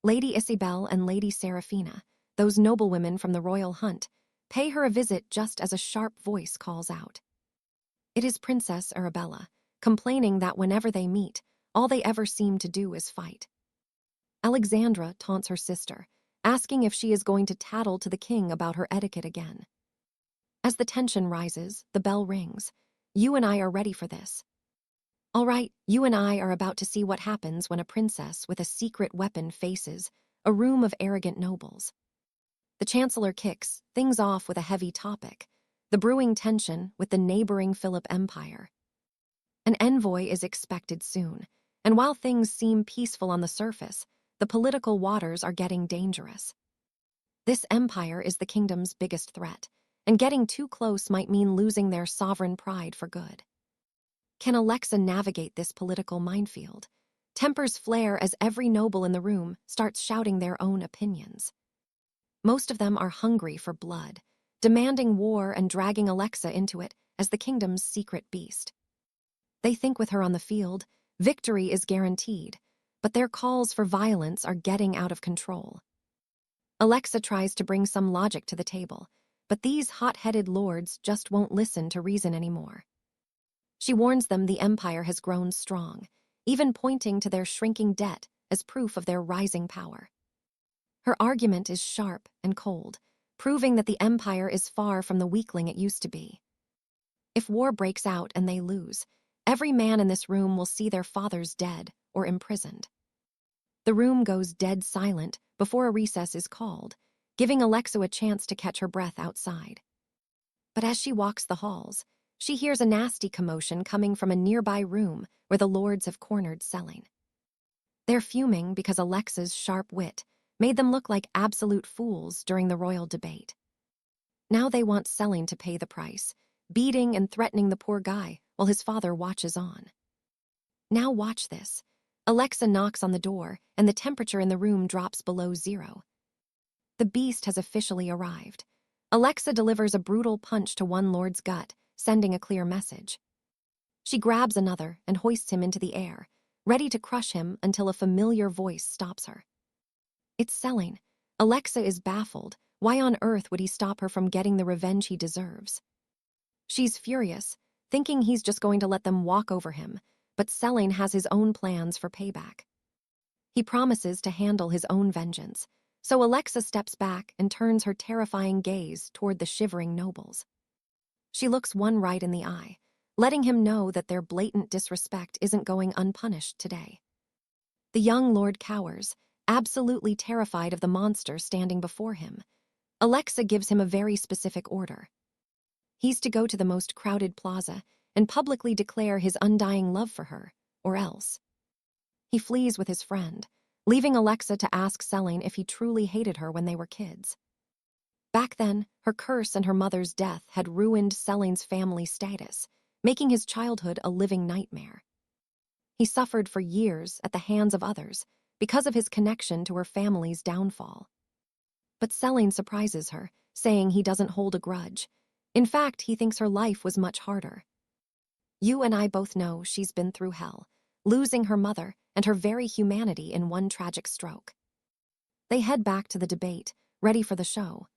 Lady Isabel and Lady Seraphina, those noblewomen from the royal hunt, pay her a visit just as a sharp voice calls out. It is Princess Arabella, complaining that whenever they meet, all they ever seem to do is fight. Alexandra taunts her sister, asking if she is going to tattle to the king about her etiquette again. As the tension rises, the bell rings. "You and I are ready for this." "All right, you and I are about to see what happens when a princess with a secret weapon faces a room of arrogant nobles." The Chancellor kicks things off with a heavy topic, the brewing tension with the neighboring Philip Empire. An envoy is expected soon, and while things seem peaceful on the surface, the political waters are getting dangerous. This empire is the kingdom's biggest threat, and getting too close might mean losing their sovereign pride for good. Can Alexa navigate this political minefield? Tempers flare as every noble in the room starts shouting their own opinions. Most of them are hungry for blood, demanding war and dragging Alexa into it as the kingdom's secret beast. They think with her on the field, victory is guaranteed, but their calls for violence are getting out of control. Alexa tries to bring some logic to the table, but these hot-headed lords just won't listen to reason anymore. She warns them the empire has grown strong, even pointing to their shrinking debt as proof of their rising power. Her argument is sharp and cold, proving that the empire is far from the weakling it used to be. If war breaks out and they lose, every man in this room will see their fathers dead or imprisoned. The room goes dead silent before a recess is called, giving Alexa a chance to catch her breath outside. But as she walks the halls, she hears a nasty commotion coming from a nearby room where the lords have cornered 𝒆'�. They're fuming because Alexa's sharp wit made them look like absolute fools during the royal debate. Now they want 𝒆'� to pay the price, beating and threatening the poor guy while his father watches on. Now watch this. Alexa knocks on the door, and the temperature in the room drops below 0. The beast has officially arrived. Alexa delivers a brutal punch to one lord's gut, sending a clear message. She grabs another and hoists him into the air, ready to crush him until a familiar voice stops her. It's 𝒆'�. Alexa is baffled. Why on earth would he stop her from getting the revenge he deserves? She's furious, thinking he's just going to let them walk over him, but 𝒆'� has his own plans for payback. He promises to handle his own vengeance, so Alexa steps back and turns her terrifying gaze toward the shivering nobles. She looks one right in the eye, letting him know that their blatant disrespect isn't going unpunished today. The young lord cowers, absolutely terrified of the monster standing before him. Alexa gives him a very specific order. He's to go to the most crowded plaza and publicly declare his undying love for her, or else. He flees with his friend, leaving Alexa to ask 𝒆'� if he truly hated her when they were kids. Back then, her curse and her mother's death had ruined 𝒆'�'s family status, making his childhood a living nightmare. He suffered for years at the hands of others because of his connection to her family's downfall. But 𝒆'� surprises her, saying he doesn't hold a grudge. In fact, he thinks her life was much harder. You and I both know she's been through hell, losing her mother and her very humanity in one tragic stroke. They head back to the debate, ready for the show.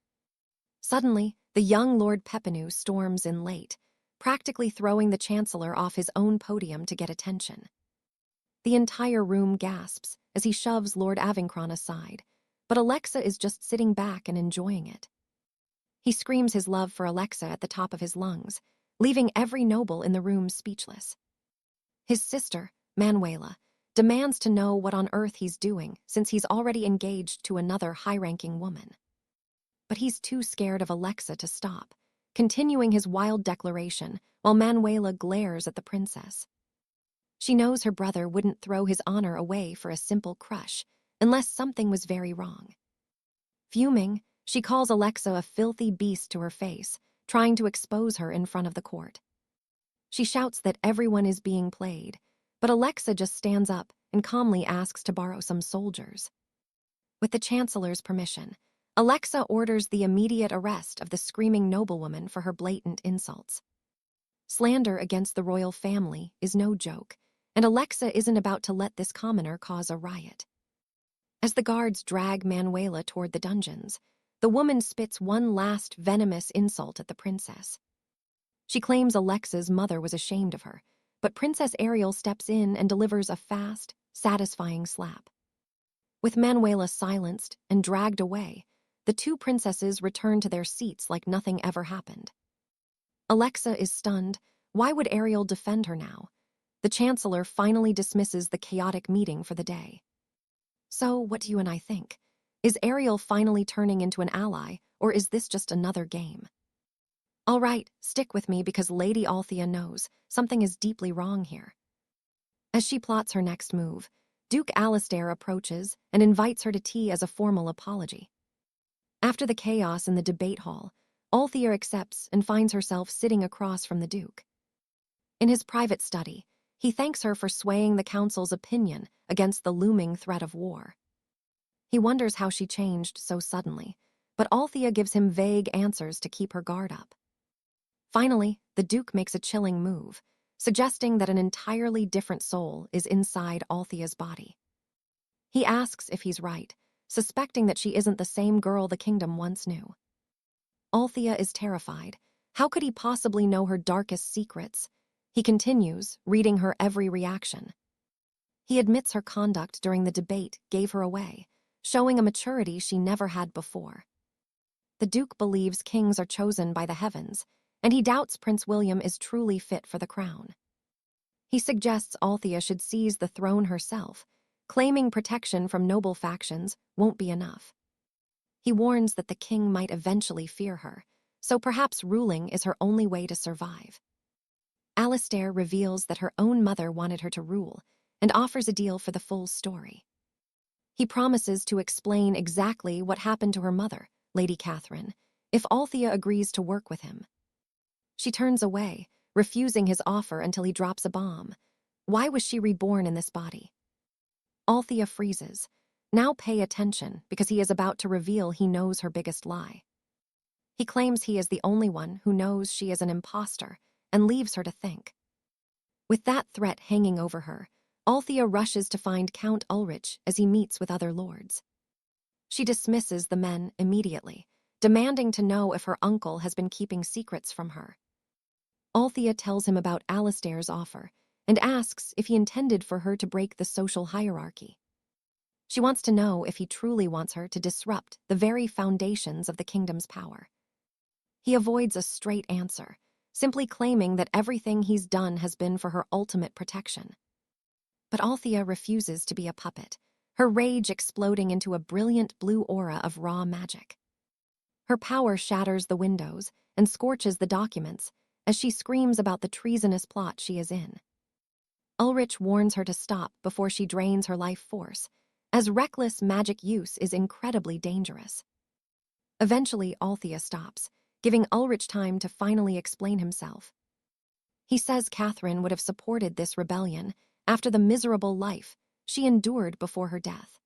Suddenly, the young Lord Pepinu storms in late, practically throwing the Chancellor off his own podium to get attention. The entire room gasps as he shoves Lord 𝒆'� aside, but Alexa is just sitting back and enjoying it. He screams his love for Alexa at the top of his lungs, leaving every noble in the room speechless. His sister, Manhwa, demands to know what on earth he's doing since he's already engaged to another high-ranking woman. But he's too scared of Alexa to stop, continuing his wild declaration while Manhwa glares at the princess. She knows her brother wouldn't throw his honor away for a simple crush, unless something was very wrong. Fuming, she calls Alexa a filthy beast to her face, trying to expose her in front of the court. She shouts that everyone is being played, but Alexa just stands up and calmly asks to borrow some soldiers. With the Chancellor's permission, Alexa orders the immediate arrest of the screaming noblewoman for her blatant insults. Slander against the royal family is no joke, and Alexa isn't about to let this commoner cause a riot. As the guards drag Manhwa toward the dungeons, the woman spits one last venomous insult at the princess. She claims Alexa's mother was ashamed of her, but Princess Ariel steps in and delivers a fast, satisfying slap. With Manhwa silenced and dragged away, the two princesses return to their seats like nothing ever happened. Alexa is stunned. Why would Ariel defend her now? The Chancellor finally dismisses the chaotic meeting for the day. So, what do you and I think? Is Ariel finally turning into an ally, or is this just another game? All right, stick with me because Lady Althea knows something is deeply wrong here. As she plots her next move, Duke Alistair approaches and invites her to tea as a formal apology. After the chaos in the debate hall, Althea accepts and finds herself sitting across from the Duke. In his private study, he thanks her for swaying the council's opinion against the looming threat of war. He wonders how she changed so suddenly, but Althea gives him vague answers to keep her guard up. Finally, the Duke makes a chilling move, suggesting that an entirely different soul is inside Althea's body. He asks if he's right, suspecting that she isn't the same girl the kingdom once knew. Althea is terrified. How could he possibly know her darkest secrets? He continues, reading her every reaction. He admits her conduct during the debate gave her away, showing a maturity she never had before. The Duke believes kings are chosen by the heavens, and he doubts Prince William is truly fit for the crown. He suggests Althea should seize the throne herself, claiming protection from noble factions won't be enough. He warns that the king might eventually fear her, so perhaps ruling is her only way to survive. Alastair reveals that her own mother wanted her to rule and offers a deal for the full story. He promises to explain exactly what happened to her mother, Lady Catherine, if Althea agrees to work with him. She turns away, refusing his offer until he drops a bomb. Why was she reborn in this body? Althea freezes. Now pay attention, because he is about to reveal he knows her biggest lie. He claims he is the only one who knows she is an imposter and leaves her to think. With that threat hanging over her, Althea rushes to find Count Ulrich as he meets with other lords. She dismisses the men immediately, demanding to know if her uncle has been keeping secrets from her. Althea tells him about Alastair's offer and asks if he intended for her to break the social hierarchy. She wants to know if he truly wants her to disrupt the very foundations of the kingdom's power. He avoids a straight answer, simply claiming that everything he's done has been for her ultimate protection. But Althea refuses to be a puppet, her rage exploding into a brilliant blue aura of raw magic. Her power shatters the windows and scorches the documents as she screams about the treasonous plot she is in. Ulrich warns her to stop before she drains her life force, as reckless magic use is incredibly dangerous. Eventually, Althea stops, giving Ulrich time to finally explain himself. He says Catherine would have supported this rebellion after the miserable life she endured before her death.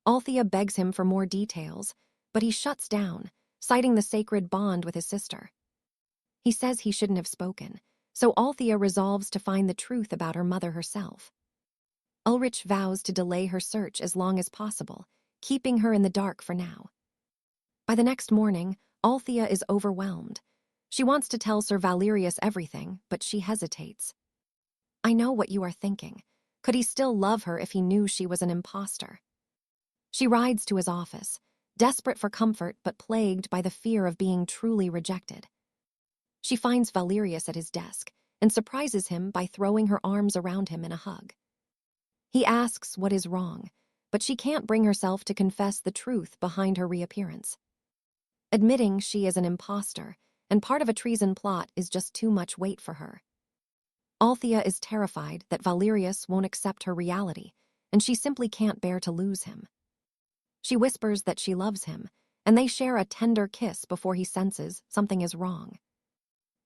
Althea begs him for more details, but he shuts down, citing the sacred bond with his sister. He says he shouldn't have spoken, so Althea resolves to find the truth about her mother herself. Ulrich vows to delay her search as long as possible, keeping her in the dark for now. By the next morning, Althea is overwhelmed. She wants to tell Sir Valerius everything, but she hesitates. I know what you are thinking. Could he still love her if he knew she was an imposter? She rides to his office, desperate for comfort but plagued by the fear of being truly rejected. She finds Valerius at his desk and surprises him by throwing her arms around him in a hug. He asks what is wrong, but she can't bring herself to confess the truth behind her reappearance. Admitting she is an imposter and part of a treason plot is just too much weight for her. Althea is terrified that Valerius won't accept her reality, and she simply can't bear to lose him. She whispers that she loves him, and they share a tender kiss before he senses something is wrong.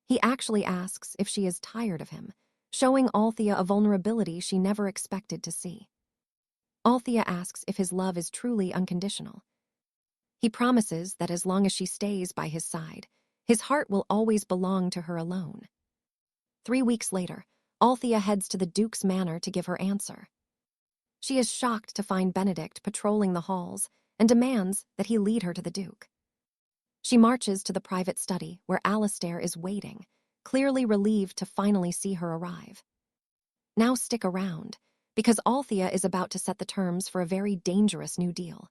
He actually asks if she is tired of him, showing Althea a vulnerability she never expected to see. Althea asks if his love is truly unconditional. He promises that as long as she stays by his side, his heart will always belong to her alone. 3 weeks later, Althea heads to the Duke's manor to give her answer. She is shocked to find Benedict patrolling the halls and demands that he lead her to the Duke. She marches to the private study where Alastair is waiting, clearly relieved to finally see her arrive. Now stick around, because Althea is about to set the terms for a very dangerous new deal.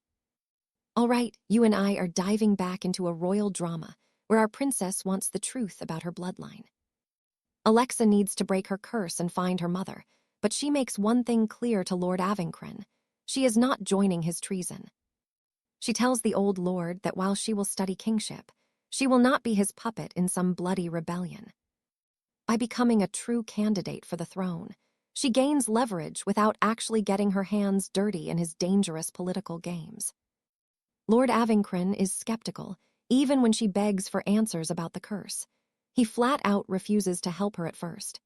All right, you and I are diving back into a royal drama where our princess wants the truth about her bloodline. Alexa needs to break her curse and find her mother, but she makes one thing clear to Lord 𝒆'𝒔. She is not joining his treason. She tells the old lord that while she will study kingship, she will not be his puppet in some bloody rebellion. By becoming a true candidate for the throne, she gains leverage without actually getting her hands dirty in his dangerous political games. Lord 𝒆'𝒔 is skeptical, even when she begs for answers about the curse. He flat out refuses to help her at first.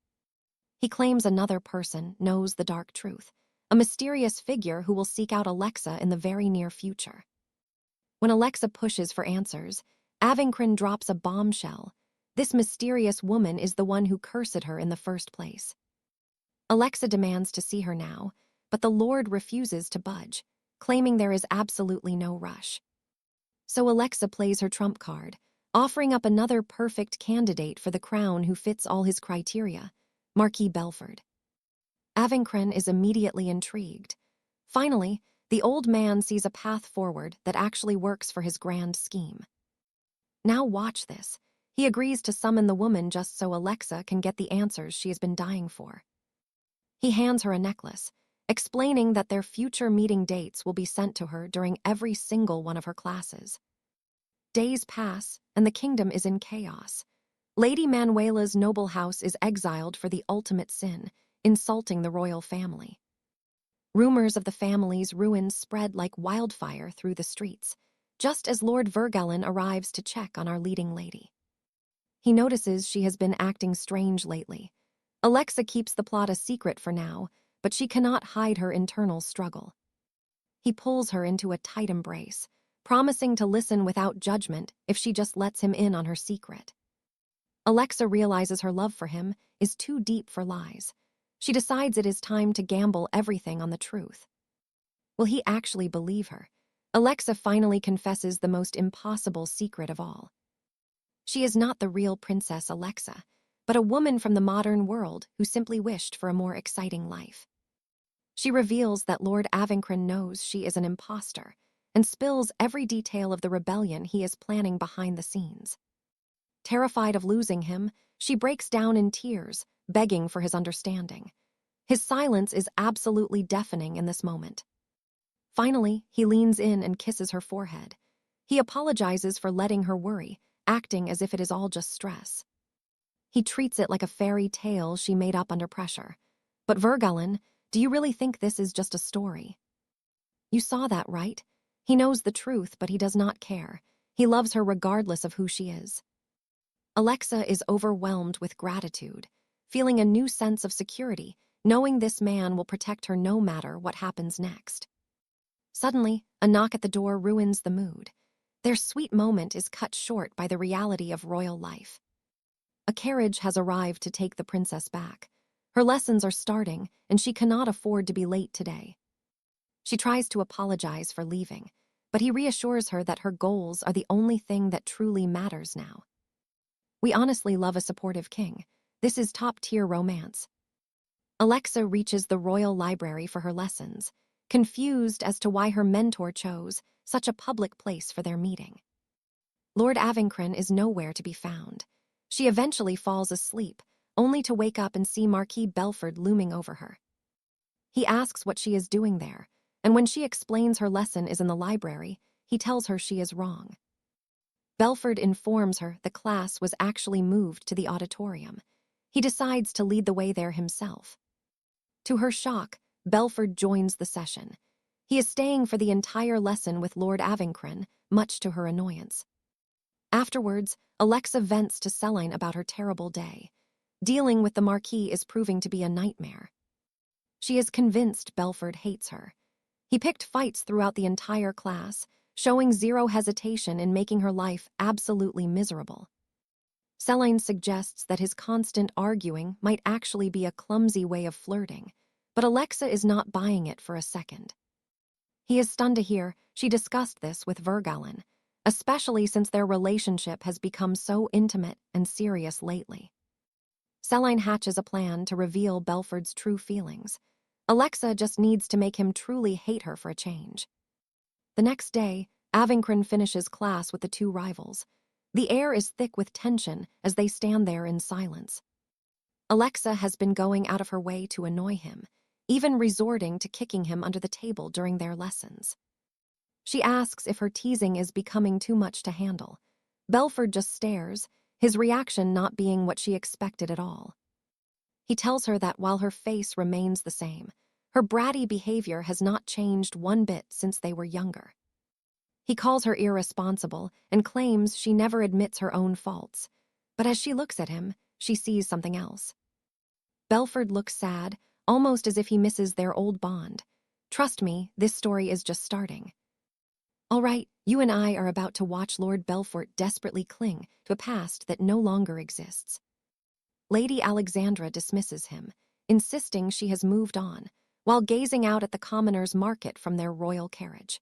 He claims another person knows the dark truth, a mysterious figure who will seek out Alexa in the very near future. When Alexa pushes for answers, 𝒆'𝒔 drops a bombshell. This mysterious woman is the one who cursed her in the first place. Alexa demands to see her now, but the Lord refuses to budge, claiming there is absolutely no rush. So Alexa plays her trump card, offering up another perfect candidate for the crown who fits all his criteria, Marquis Belford. 𝒔 is immediately intrigued. Finally, the old man sees a path forward that actually works for his grand scheme. Now watch this. He agrees to summon the woman just so Alexa can get the answers she has been dying for. He hands her a necklace, explaining that their future meeting dates will be sent to her during every single one of her classes. Days pass, and the kingdom is in chaos. Lady Manuela's noble house is exiled for the ultimate sin, insulting the royal family. Rumors of the family's ruins spread like wildfire through the streets, just as Lord 𝒆'𝒔 arrives to check on our leading lady. He notices she has been acting strange lately. Alexa keeps the plot a secret for now, but she cannot hide her internal struggle. He pulls her into a tight embrace, promising to listen without judgment if she just lets him in on her secret. Alexa realizes her love for him is too deep for lies. She decides it is time to gamble everything on the truth. Will he actually believe her? Alexa finally confesses the most impossible secret of all. She is not the real Princess Alexa, but a woman from the modern world who simply wished for a more exciting life. She reveals that Lord 𝒔 knows she is an imposter and spills every detail of the rebellion he is planning behind the scenes. Terrified of losing him, she breaks down in tears, begging for his understanding. His silence is absolutely deafening in this moment. Finally, he leans in and kisses her forehead. He apologizes for letting her worry, acting as if it is all just stress. He treats it like a fairy tale she made up under pressure. But 𝒆'𝒔, do you really think this is just a story? You saw that, right? He knows the truth, but he does not care. He loves her regardless of who she is. Alexa is overwhelmed with gratitude, feeling a new sense of security, knowing this man will protect her no matter what happens next. Suddenly, a knock at the door ruins the mood. Their sweet moment is cut short by the reality of royal life. A carriage has arrived to take the princess back. Her lessons are starting, and she cannot afford to be late today. She tries to apologize for leaving, but he reassures her that her goals are the only thing that truly matters now. We honestly love a supportive king. This is top-tier romance. Alexa reaches the royal library for her lessons, confused as to why her mentor chose such a public place for their meeting. Lord � is nowhere to be found. She eventually falls asleep, only to wake up and see Marquis Belford looming over her. He asks what she is doing there, and when she explains her lesson is in the library, he tells her she is wrong. Belford informs her the class was actually moved to the auditorium. He decides to lead the way there himself. To her shock, Belford joins the session. He is staying for the entire lesson with Lord �, much to her annoyance. Afterwards, Alexa vents to 𝒆'𝒏 about her terrible day. Dealing with the Marquis is proving to be a nightmare. She is convinced Belford hates her. He picked fights throughout the entire class, showing zero hesitation in making her life absolutely miserable. 𒆆'� suggests that his constant arguing might actually be a clumsy way of flirting, but Alexa is not buying it for a second. He is stunned to hear she discussed this with 𝒆'𝒔, especially since their relationship has become so intimate and serious lately. 𒆆'� hatches a plan to reveal Belford's true feelings. Alexa just needs to make him truly hate her for a change. The next day, � finishes class with the two rivals. The air is thick with tension as they stand there in silence. Alexa has been going out of her way to annoy him, even resorting to kicking him under the table during their lessons. She asks if her teasing is becoming too much to handle. Belford just stares, his reaction not being what she expected at all. He tells her that while her face remains the same, her bratty behavior has not changed one bit since they were younger. He calls her irresponsible and claims she never admits her own faults, but as she looks at him, she sees something else. Belford looks sad, almost as if he misses their old bond. Trust me, this story is just starting. All right, you and I are about to watch Lord Belfort desperately cling to a past that no longer exists. Lady Alexandra dismisses him, insisting she has moved on, while gazing out at the commoners' market from their royal carriage.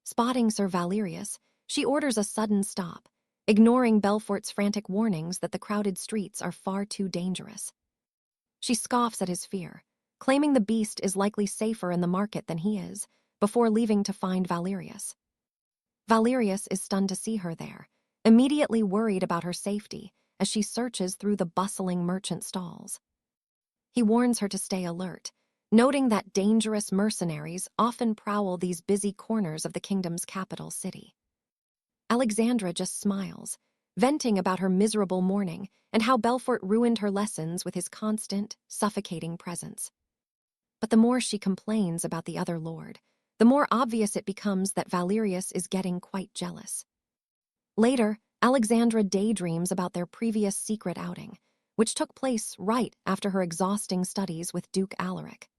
Spotting Sir Valerius, she orders a sudden stop, ignoring Belfort's frantic warnings that the crowded streets are far too dangerous. She scoffs at his fear, claiming the beast is likely safer in the market than he is, before leaving to find Valerius. Valerius is stunned to see her there, immediately worried about her safety as she searches through the bustling merchant stalls. He warns her to stay alert, noting that dangerous mercenaries often prowl these busy corners of the kingdom's capital city. Alexandra just smiles, venting about her miserable morning and how Belfort ruined her lessons with his constant, suffocating presence. But the more she complains about the other lord, the more obvious it becomes that Valerius is getting quite jealous. Later, Alexandra daydreams about their previous secret outing, which took place right after her exhausting studies with Duke Alaric.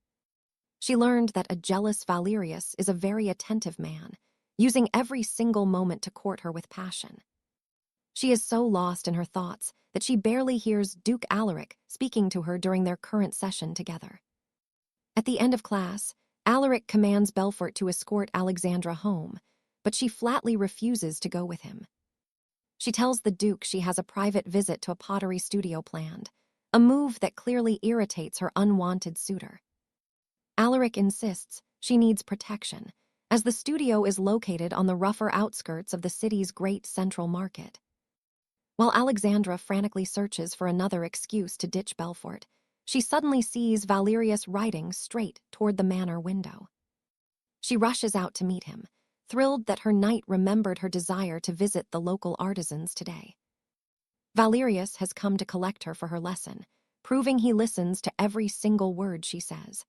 She learned that a jealous Valerius is a very attentive man, using every single moment to court her with passion. She is so lost in her thoughts that she barely hears Duke Alaric speaking to her during their current session together. At the end of class, Alaric commands Belfort to escort Alexandra home, but she flatly refuses to go with him. She tells the Duke she has a private visit to a pottery studio planned, a move that clearly irritates her unwanted suitor. Alaric insists she needs protection, as the studio is located on the rougher outskirts of the city's great central market. While Alexandra frantically searches for another excuse to ditch Belfort, she suddenly sees Valerius riding straight toward the manor window. She rushes out to meet him, thrilled that her knight remembered her desire to visit the local artisans today. Valerius has come to collect her for her lesson, proving he listens to every single word she says.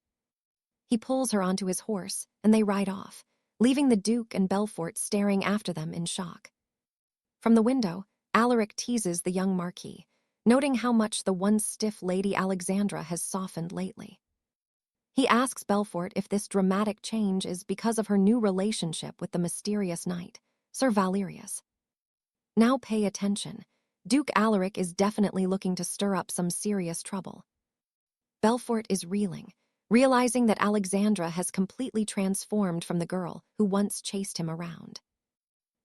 He pulls her onto his horse, and they ride off, leaving the Duke and Belfort staring after them in shock. From the window, Alaric teases the young Marquis, noting how much the once stiff Lady Alexandra has softened lately. He asks Belfort if this dramatic change is because of her new relationship with the mysterious knight, Sir Valerius. Now pay attention. Duke Alaric is definitely looking to stir up some serious trouble. Belfort is reeling, realizing that Alexandra has completely transformed from the girl who once chased him around.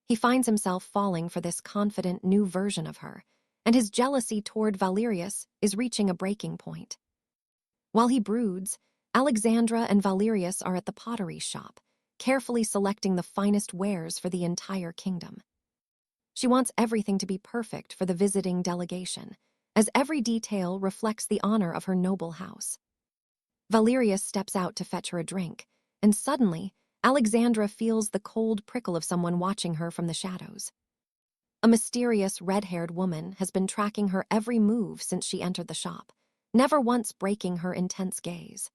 He finds himself falling for this confident new version of her, and his jealousy toward Valerius is reaching a breaking point. While he broods, Alexandra and Valerius are at the pottery shop, carefully selecting the finest wares for the entire kingdom. She wants everything to be perfect for the visiting delegation, as every detail reflects the honor of her noble house. Valerius steps out to fetch her a drink, and suddenly, Alexandra feels the cold prickle of someone watching her from the shadows. A mysterious red-haired woman has been tracking her every move since she entered the shop, never once breaking her intense gaze.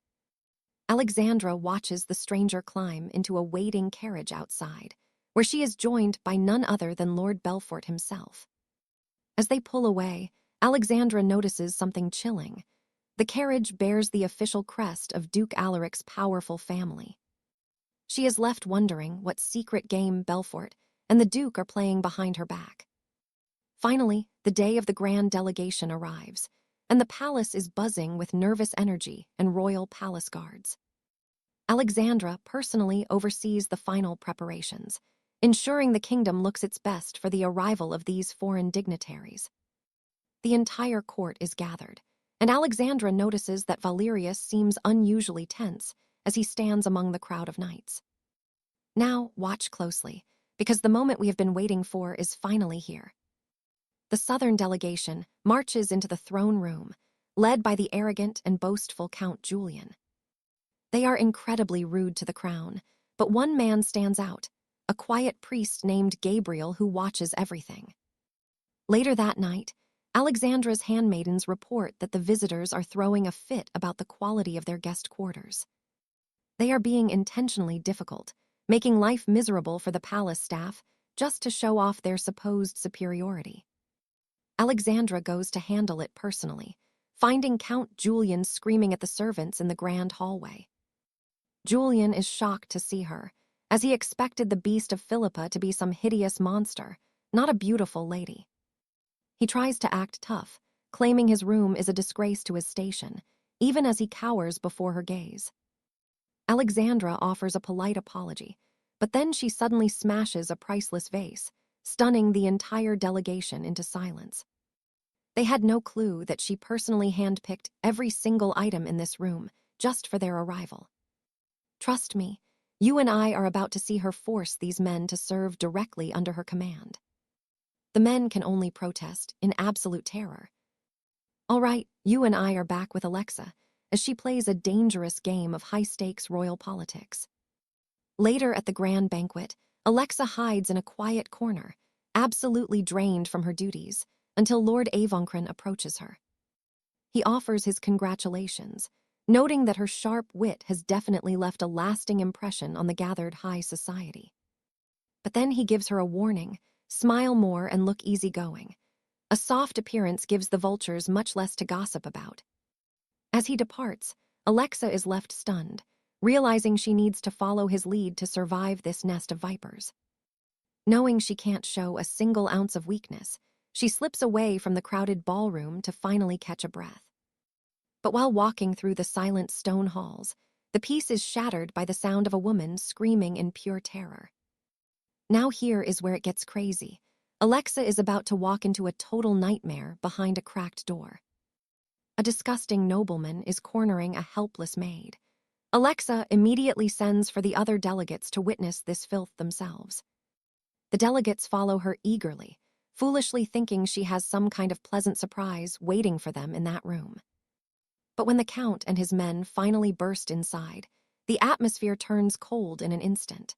Alexandra watches the stranger climb into a waiting carriage outside, where she is joined by none other than Lord Belfort himself. As they pull away, Alexandra notices something chilling. The carriage bears the official crest of Duke Alaric's powerful family. She is left wondering what secret game Belfort and the Duke are playing behind her back. Finally, the day of the grand delegation arrives, and the palace is buzzing with nervous energy and royal palace guards. Alexandra personally oversees the final preparations, ensuring the kingdom looks its best for the arrival of these foreign dignitaries. The entire court is gathered, and Alexandra notices that Valerius seems unusually tense as he stands among the crowd of knights. Now, watch closely, because the moment we have been waiting for is finally here. The southern delegation marches into the throne room, led by the arrogant and boastful Count Julian. They are incredibly rude to the crown, but one man stands out, a quiet priest named Gabriel who watches everything. Later that night, Alexandra's handmaidens report that the visitors are throwing a fit about the quality of their guest quarters. They are being intentionally difficult, making life miserable for the palace staff just to show off their supposed superiority. Alexandra goes to handle it personally, finding Count Julian screaming at the servants in the grand hallway. Julian is shocked to see her, as he expected the beast of Philippa to be some hideous monster, not a beautiful lady. He tries to act tough, claiming his room is a disgrace to his station, even as he cowers before her gaze. Alexandra offers a polite apology, but then she suddenly smashes a priceless vase, stunning the entire delegation into silence. They had no clue that she personally handpicked every single item in this room just for their arrival. Trust me, you and I are about to see her force these men to serve directly under her command. The men can only protest in absolute terror. All right, you and I are back with Alexa, as she plays a dangerous game of high-stakes royal politics. Later at the grand banquet, Alexa hides in a quiet corner, absolutely drained from her duties, until Lord 𝒆'𝒔 approaches her. He offers his congratulations, noting that her sharp wit has definitely left a lasting impression on the gathered high society. But then he gives her a warning: smile more and look easygoing. A soft appearance gives the vultures much less to gossip about. As he departs, Alexa is left stunned, realizing she needs to follow his lead to survive this nest of vipers. Knowing she can't show a single ounce of weakness, she slips away from the crowded ballroom to finally catch a breath. But while walking through the silent stone halls, the peace is shattered by the sound of a woman screaming in pure terror. Now here is where it gets crazy. Alexa is about to walk into a total nightmare behind a cracked door. A disgusting nobleman is cornering a helpless maid. Alexa immediately sends for the other delegates to witness this filth themselves. The delegates follow her eagerly, foolishly thinking she has some kind of pleasant surprise waiting for them in that room. But when the Count and his men finally burst inside, the atmosphere turns cold in an instant.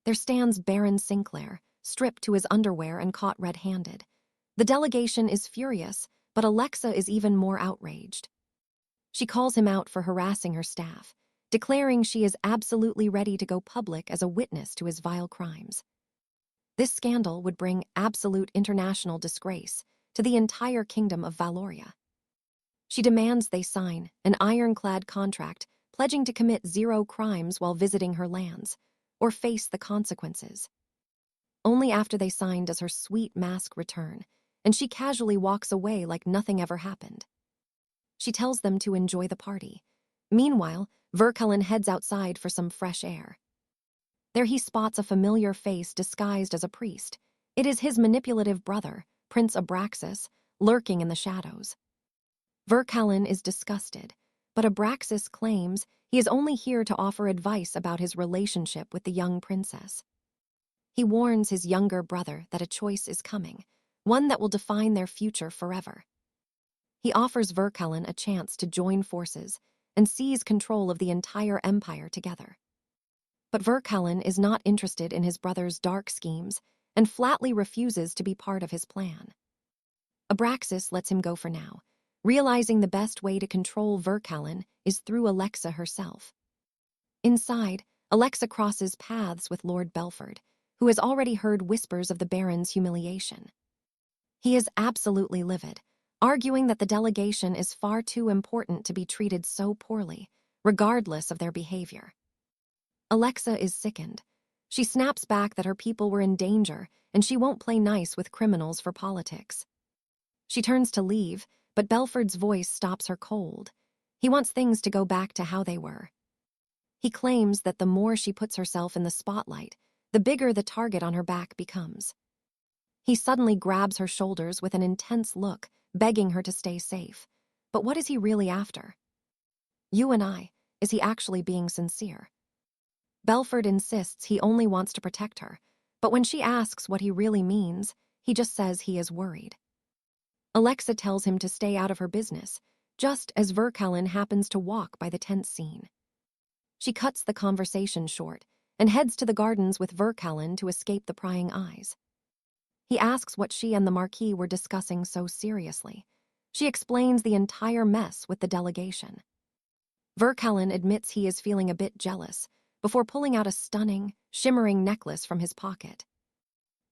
There stands Baron Sinclair, stripped to his underwear and caught red-handed. The delegation is furious, but Alexa is even more outraged. She calls him out for harassing her staff, declaring she is absolutely ready to go public as a witness to his vile crimes. This scandal would bring absolute international disgrace to the entire kingdom of Valoria. She demands they sign an ironclad contract pledging to commit 0 crimes while visiting her lands, or face the consequences. Only after they sign does her sweet mask return, and she casually walks away like nothing ever happened. She tells them to enjoy the party. Meanwhile, 𝒆'𝒔 heads outside for some fresh air. There he spots a familiar face disguised as a priest. It is his manipulative brother, Prince 𝒆'𝒔, lurking in the shadows. 𝒆'𝒔 is disgusted, but 𝒆'𝒔 claims he is only here to offer advice about his relationship with the young princess. He warns his younger brother that a choice is coming, one that will define their future forever. He offers 𝒆'𝒔 a chance to join forces and seize control of the entire empire together. But 𝒆'𝒔 is not interested in his brother's dark schemes and flatly refuses to be part of his plan. 𝒆'𝒔 lets him go for now, realizing the best way to control 𝒆'𝒔 is through Alexa herself. Inside, Alexa crosses paths with Lord Belford, who has already heard whispers of the Baron's humiliation. He is absolutely livid, arguing that the delegation is far too important to be treated so poorly, regardless of their behavior. Alexa is sickened. She snaps back that her people were in danger and she won't play nice with criminals for politics. She turns to leave, but Belford's voice stops her cold. He wants things to go back to how they were. He claims that the more she puts herself in the spotlight, the bigger the target on her back becomes. He suddenly grabs her shoulders with an intense look, begging her to stay safe. But what is he really after? You and I, is he actually being sincere? Belford insists he only wants to protect her, but when she asks what he really means, he just says he is worried. Alexa tells him to stay out of her business, just as 𝒆'𝒔 happens to walk by the tense scene. She cuts the conversation short and heads to the gardens with 𝒆'𝒔 to escape the prying eyes. He asks what she and the Marquis were discussing so seriously. She explains the entire mess with the delegation. 𝒆'𝒔 admits he is feeling a bit jealous before pulling out a stunning, shimmering necklace from his pocket.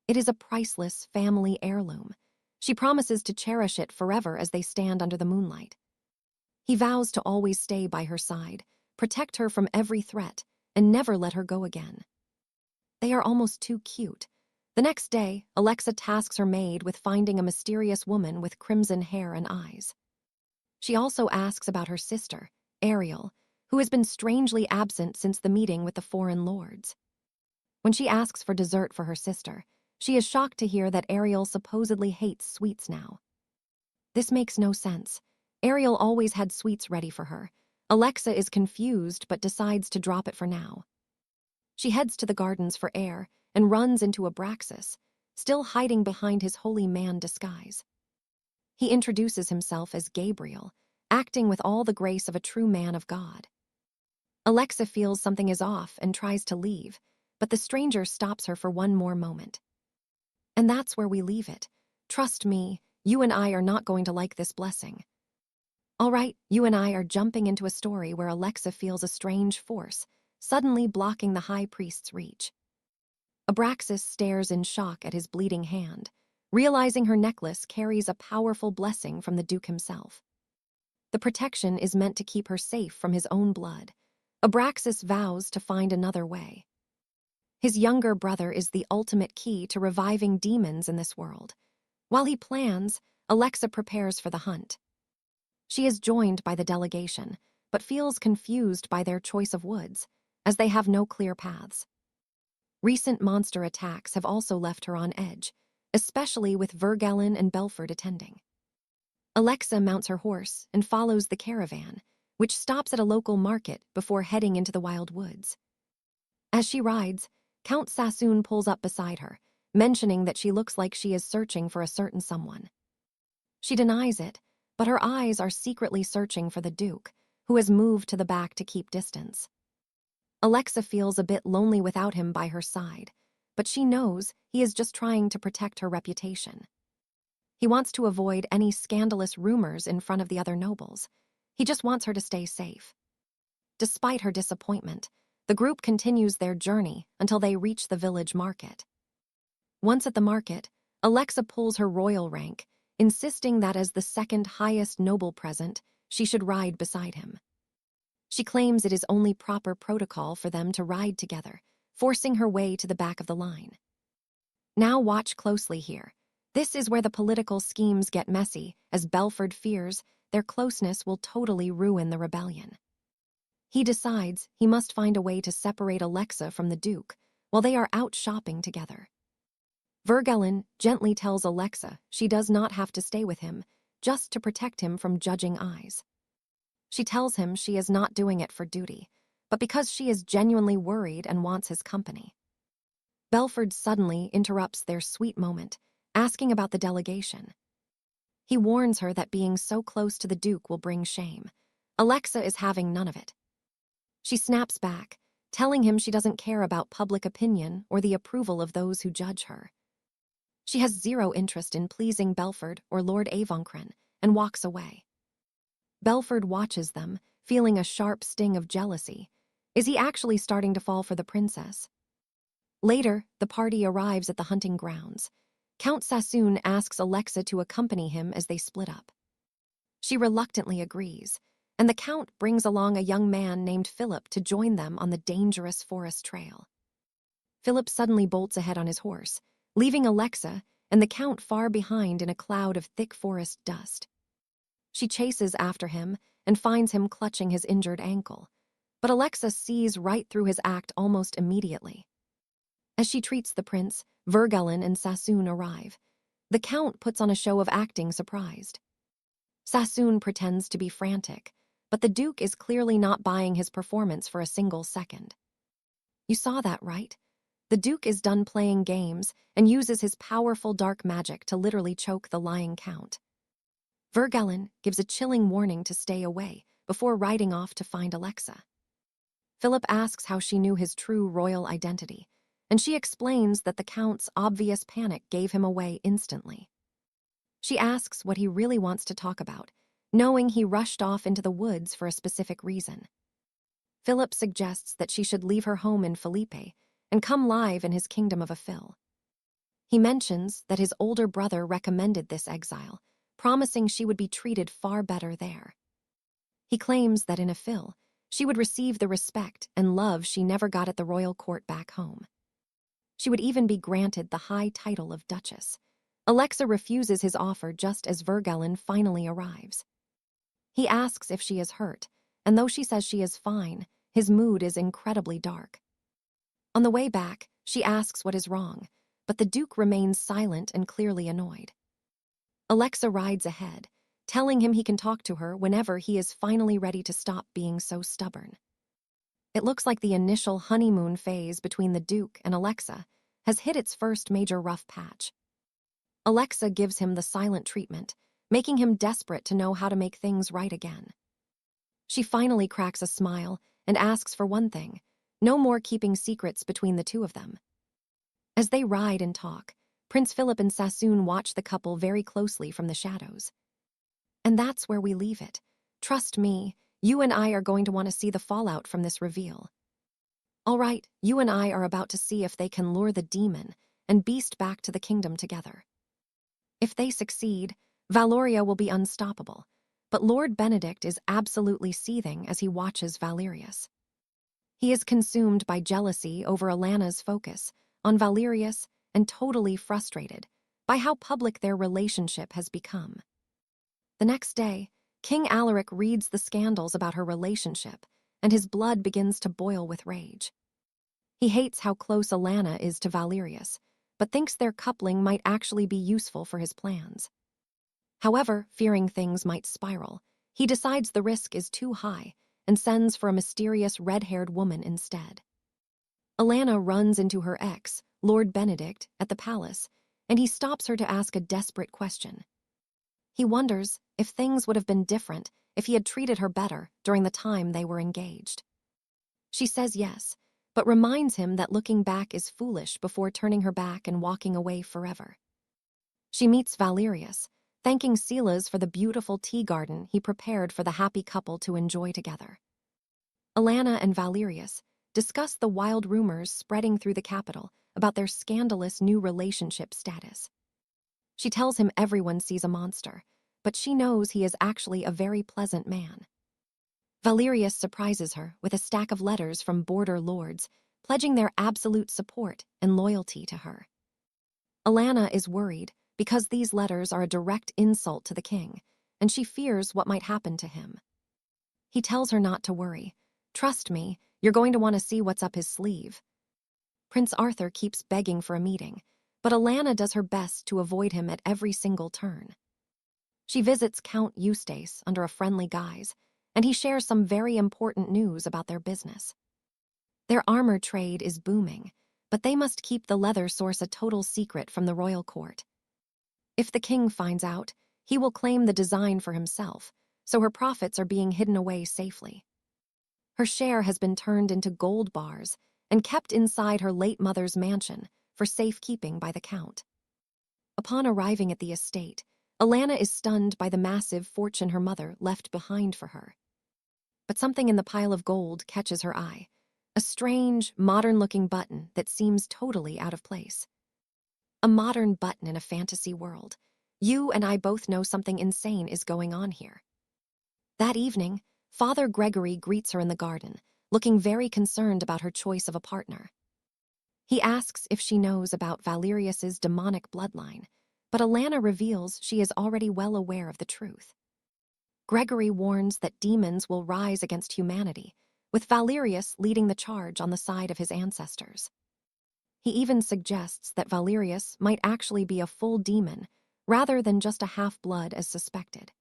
It is a priceless family heirloom. She promises to cherish it forever as they stand under the moonlight. He vows to always stay by her side, protect her from every threat, and never let her go again. They are almost too cute. The next day, Alexa tasks her maid with finding a mysterious woman with crimson hair and eyes. She also asks about her sister, Ariel, who has been strangely absent since the meeting with the foreign lords. When she asks for dessert for her sister, she is shocked to hear that Ariel supposedly hates sweets now. This makes no sense. Ariel always had sweets ready for her. Alexa is confused but decides to drop it for now. She heads to the gardens for air and runs into 𝒆'𝒔, still hiding behind his holy man disguise. He introduces himself as Gabriel, acting with all the grace of a true man of God. Alexa feels something is off and tries to leave, but the stranger stops her for one more moment. And that's where we leave it. Trust me, you and I are not going to like this blessing. All right, you and I are jumping into a story where Alexa feels a strange force, suddenly blocking the high priest's reach. 𝒆'𝒔 stares in shock at his bleeding hand, realizing her necklace carries a powerful blessing from the Duke himself. The protection is meant to keep her safe from his own blood. 𝒆'𝒔 vows to find another way. His younger brother is the ultimate key to reviving demons in this world. While he plans, Alexa prepares for the hunt. She is joined by the delegation, but feels confused by their choice of woods, as they have no clear paths. Recent monster attacks have also left her on edge, especially with 𝒆'𝒔 and Belford attending. Alexa mounts her horse and follows the caravan, which stops at a local market before heading into the wild woods. As she rides, Count Sassoon pulls up beside her, mentioning that she looks like she is searching for a certain someone. She denies it, but her eyes are secretly searching for the Duke, who has moved to the back to keep distance. Alexa feels a bit lonely without him by her side, but she knows he is just trying to protect her reputation. He wants to avoid any scandalous rumors in front of the other nobles. He just wants her to stay safe. Despite her disappointment, the group continues their journey until they reach the village market. Once at the market, Alexa pulls her royal rank, insisting that as the second highest noble present, she should ride beside him. She claims it is only proper protocol for them to ride together, forcing her way to the back of the line. Now watch closely here. This is where the political schemes get messy, as Belford fears their closeness will totally ruin the rebellion. He decides he must find a way to separate Alexa from the Duke while they are out shopping together. 𝒆'𝒔 gently tells Alexa she does not have to stay with him, just to protect him from judging eyes. She tells him she is not doing it for duty, but because she is genuinely worried and wants his company. Belford suddenly interrupts their sweet moment, asking about the delegation. He warns her that being so close to the Duke will bring shame. Alexa is having none of it. She snaps back, telling him she doesn't care about public opinion or the approval of those who judge her. She has zero interest in pleasing Belford or Lord 𝒆'𝒔 and walks away. Belford watches them, feeling a sharp sting of jealousy. Is he actually starting to fall for the princess? Later, the party arrives at the hunting grounds. Count Sassoon asks Alexa to accompany him as they split up. She reluctantly agrees, and the Count brings along a young man named Philip to join them on the dangerous forest trail. Philip suddenly bolts ahead on his horse, leaving Alexa and the Count far behind in a cloud of thick forest dust. She chases after him and finds him clutching his injured ankle, but Alexa sees right through his act almost immediately. As she treats the prince, 𝒆'𝒔 and Sassoon arrive. The Count puts on a show of acting surprised. Sassoon pretends to be frantic, but the Duke is clearly not buying his performance for a single second. You saw that, right? The Duke is done playing games and uses his powerful dark magic to literally choke the lying Count. 𝒆'𝒔 gives a chilling warning to stay away before riding off to find Alexa. Philip asks how she knew his true royal identity, and she explains that the Count's obvious panic gave him away instantly. She asks what he really wants to talk about, knowing he rushed off into the woods for a specific reason. Philip suggests that she should leave her home in Felipe and come live in his kingdom of Ephyl. He mentions that his older brother recommended this exile, promising she would be treated far better there. He claims that in Ephyl, she would receive the respect and love she never got at the royal court back home. She would even be granted the high title of Duchess. Alexa refuses his offer just as 𝒆'� finally arrives. He asks if she is hurt, and though she says she is fine, his mood is incredibly dark. On the way back, she asks what is wrong, but the Duke remains silent and clearly annoyed. Alexa rides ahead, telling him he can talk to her whenever he is finally ready to stop being so stubborn. It looks like the initial honeymoon phase between the Duke and Alexa has hit its first major rough patch. Alexa gives him the silent treatment, making him desperate to know how to make things right again. She finally cracks a smile and asks for one thing: no more keeping secrets between the two of them. As they ride and talk, Prince Philip and Sassoon watch the couple very closely from the shadows. And that's where we leave it. Trust me, you and I are going to want to see the fallout from this reveal. All right, you and I are about to see if they can lure the demon and beast back to the kingdom together. If they succeed, Valoria will be unstoppable, but Lord Benedict is absolutely seething as he watches Valerius. He is consumed by jealousy over Alana's focus on Valerius and totally frustrated by how public their relationship has become. The next day, King Alaric reads the scandals about her relationship, and his blood begins to boil with rage. He hates how close Alana is to Valerius, but thinks their coupling might actually be useful for his plans. However, fearing things might spiral, he decides the risk is too high and sends for a mysterious red-haired woman instead. Alana runs into her ex, Lord Benedict, at the palace, and he stops her to ask a desperate question. He wonders if things would have been different if he had treated her better during the time they were engaged. She says yes, but reminds him that looking back is foolish before turning her back and walking away forever. She meets Valerius, thanking Silas for the beautiful tea garden he prepared for the happy couple to enjoy together. Alana and Valerius discuss the wild rumors spreading through the capital about their scandalous new relationship status. She tells him everyone sees a monster, but she knows he is actually a very pleasant man. Valerius surprises her with a stack of letters from border lords, pledging their absolute support and loyalty to her. Alana is worried because these letters are a direct insult to the king, and she fears what might happen to him. He tells her not to worry. Trust me, you're going to want to see what's up his sleeve. Prince Arthur keeps begging for a meeting, but Alana does her best to avoid him at every single turn. She visits Count Eustace under a friendly guise, and he shares some very important news about their business. Their armor trade is booming, but they must keep the leather source a total secret from the royal court. If the king finds out, he will claim the design for himself, so her profits are being hidden away safely. Her share has been turned into gold bars and kept inside her late mother's mansion for safekeeping by the count. Upon arriving at the estate, Alana is stunned by the massive fortune her mother left behind for her. But something in the pile of gold catches her eye, a strange, modern-looking button that seems totally out of place. A modern button in a fantasy world. You and I both know something insane is going on here. That evening, Father Gregory greets her in the garden, looking very concerned about her choice of a partner. He asks if she knows about Valerius's demonic bloodline, but Alana reveals she is already well aware of the truth. Gregory warns that demons will rise against humanity, with Valerius leading the charge on the side of his ancestors. He even suggests that Valerius might actually be a full demon, rather than just a half-blood as suspected.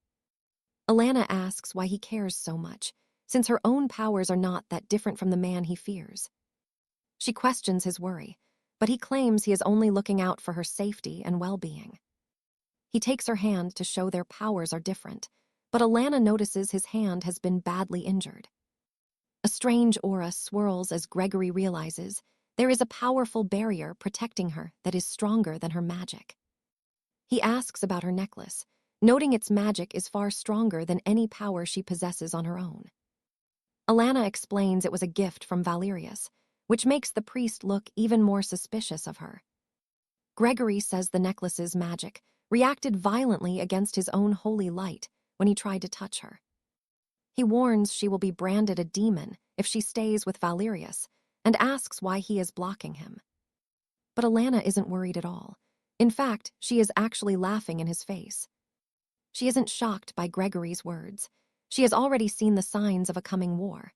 Alana asks why he cares so much, since her own powers are not that different from the man he fears. She questions his worry, but he claims he is only looking out for her safety and well-being. He takes her hand to show their powers are different, but Alana notices his hand has been badly injured. A strange aura swirls as Gregory realizes there is a powerful barrier protecting her that is stronger than her magic. He asks about her necklace, noting its magic is far stronger than any power she possesses on her own. Alana explains it was a gift from Valerius, which makes the priest look even more suspicious of her. Gregory says the necklace's magic reacted violently against his own holy light when he tried to touch her. He warns she will be branded a demon if she stays with Valerius, and asks why he is blocking him. But Alana isn't worried at all. In fact, she is actually laughing in his face. She isn't shocked by Gregory's words. She has already seen the signs of a coming war.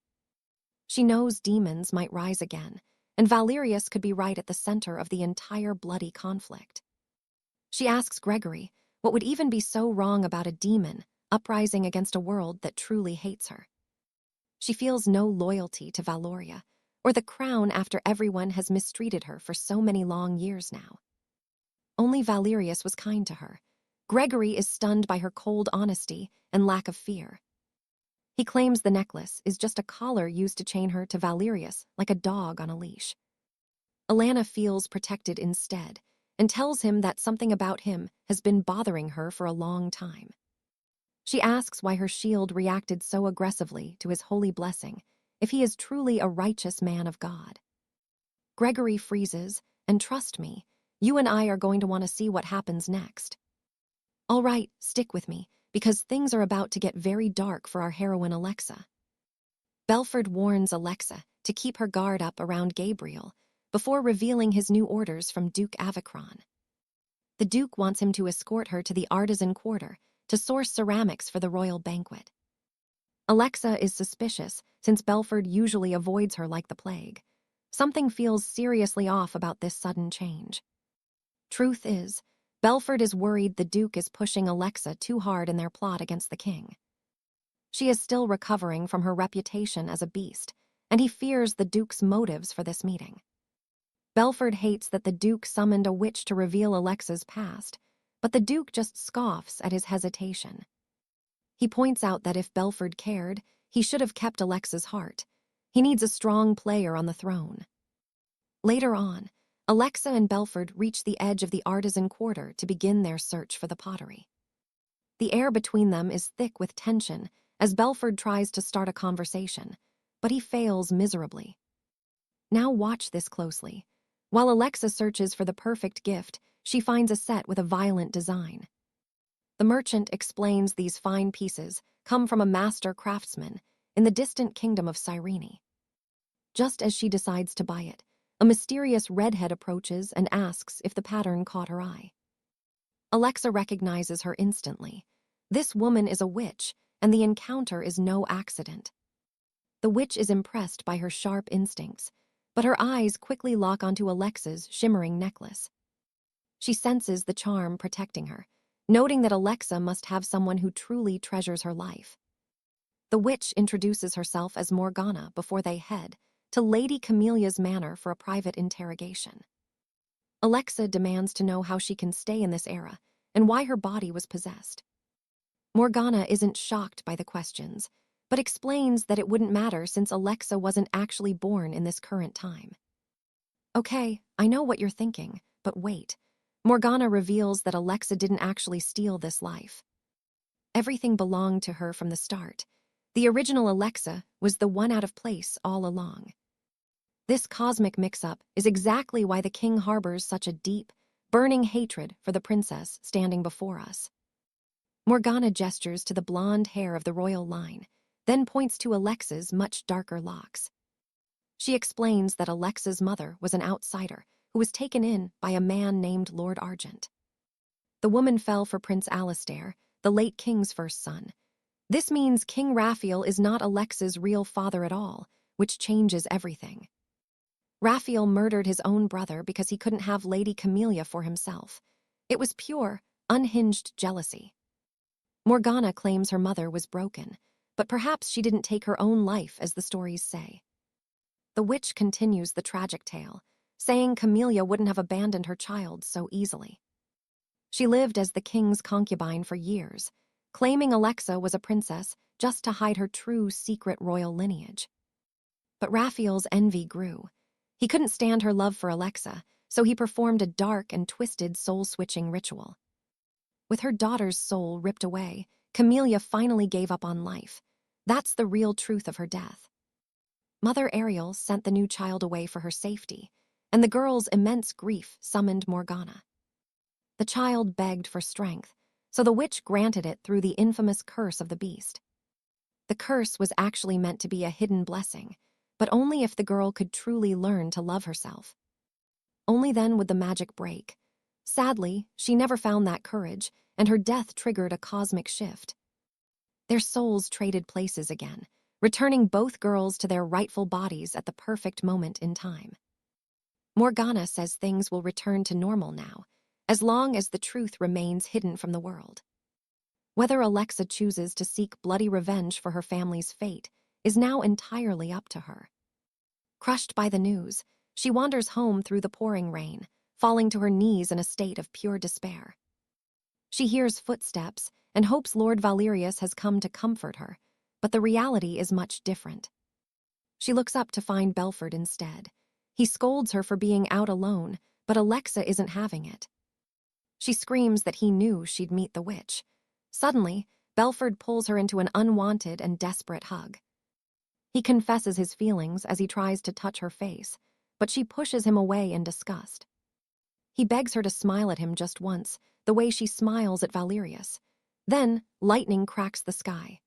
She knows demons might rise again, and Valerius could be right at the center of the entire bloody conflict. She asks Gregory what would even be so wrong about a demon uprising against a world that truly hates her. She feels no loyalty to Valoria, or the crown after everyone has mistreated her for so many long years now. Only Valerius was kind to her. Gregory is stunned by her cold honesty and lack of fear. He claims the necklace is just a collar used to chain her to Valerius like a dog on a leash. Alana feels protected instead and tells him that something about him has been bothering her for a long time. She asks why her shield reacted so aggressively to his holy blessing, if he is truly a righteous man of God. Gregory freezes, and trust me, you and I are going to want to see what happens next. All right, stick with me, because things are about to get very dark for our heroine Alexa. Belford warns Alexa to keep her guard up around Gabriel before revealing his new orders from Duke Avicron. The Duke wants him to escort her to the artisan quarter to source ceramics for the royal banquet. Alexa is suspicious since Belford usually avoids her like the plague. Something feels seriously off about this sudden change. Truth is, Belford is worried the Duke is pushing Alexa too hard in their plot against the king. She is still recovering from her reputation as a beast, and he fears the Duke's motives for this meeting. Belford hates that the Duke summoned a witch to reveal Alexa's past, but the Duke just scoffs at his hesitation. He points out that if Belford cared, he should have kept Alexa's heart. He needs a strong player on the throne. Later on, Alexa and Belford reach the edge of the artisan quarter to begin their search for the pottery. The air between them is thick with tension as Belford tries to start a conversation, but he fails miserably. Now watch this closely. While Alexa searches for the perfect gift, she finds a set with a violent design. The merchant explains these fine pieces come from a master craftsman in the distant kingdom of Cyrene. Just as she decides to buy it, a mysterious redhead approaches and asks if the pattern caught her eye. Alexa recognizes her instantly. This woman is a witch, and the encounter is no accident. The witch is impressed by her sharp instincts, but her eyes quickly lock onto Alexa's shimmering necklace. She senses the charm protecting her, noting that Alexa must have someone who truly treasures her life. The witch introduces herself as Morgana before they head to Lady Camelia's manor for a private interrogation. Alexa demands to know how she can stay in this era and why her body was possessed. Morgana isn't shocked by the questions, but explains that it wouldn't matter since Alexa wasn't actually born in this current time. Okay, I know what you're thinking, but wait. Morgana reveals that Alexa didn't actually steal this life. Everything belonged to her from the start. The original Alexa was the one out of place all along. This cosmic mix-up is exactly why the king harbors such a deep, burning hatred for the princess standing before us. Morgana gestures to the blonde hair of the royal line, then points to Alexa's much darker locks. She explains that Alexa's mother was an outsider who was taken in by a man named Lord Argent. The woman fell for Prince Alistair, the late king's first son. This means King Raphael is not Alexa's real father at all, which changes everything. Raphael murdered his own brother because he couldn't have Lady Camelia for himself. It was pure, unhinged jealousy. Morgana claims her mother was broken, but perhaps she didn't take her own life as the stories say. The witch continues the tragic tale, saying Camelia wouldn't have abandoned her child so easily. She lived as the king's concubine for years, claiming Alexa was a princess just to hide her true secret royal lineage. But Raphael's envy grew. He couldn't stand her love for Alexa, so he performed a dark and twisted soul-switching ritual. With her daughter's soul ripped away, Camelia finally gave up on life. That's the real truth of her death. Mother Ariel sent the new child away for her safety, and the girl's immense grief summoned Morgana. The child begged for strength, so the witch granted it through the infamous curse of the beast. The curse was actually meant to be a hidden blessing, but only if the girl could truly learn to love herself. only then would the magic break. Sadly, she never found that courage, and her death triggered a cosmic shift. Their souls traded places again, returning both girls to their rightful bodies at the perfect moment in time. Morgana says things will return to normal now, as long as the truth remains hidden from the world. Whether Alexa chooses to seek bloody revenge for her family's fate is now entirely up to her. Crushed by the news, she wanders home through the pouring rain, falling to her knees in a state of pure despair. She hears footsteps and hopes Lord Valerius has come to comfort her, but the reality is much different. She looks up to find Belford instead. He scolds her for being out alone, but Alexa isn't having it. She screams that he knew she'd meet the witch. Suddenly, Belford pulls her into an unwanted and desperate hug. He confesses his feelings as he tries to touch her face, but she pushes him away in disgust. He begs her to smile at him just once, the way she smiles at Valerius. Then, lightning cracks the sky.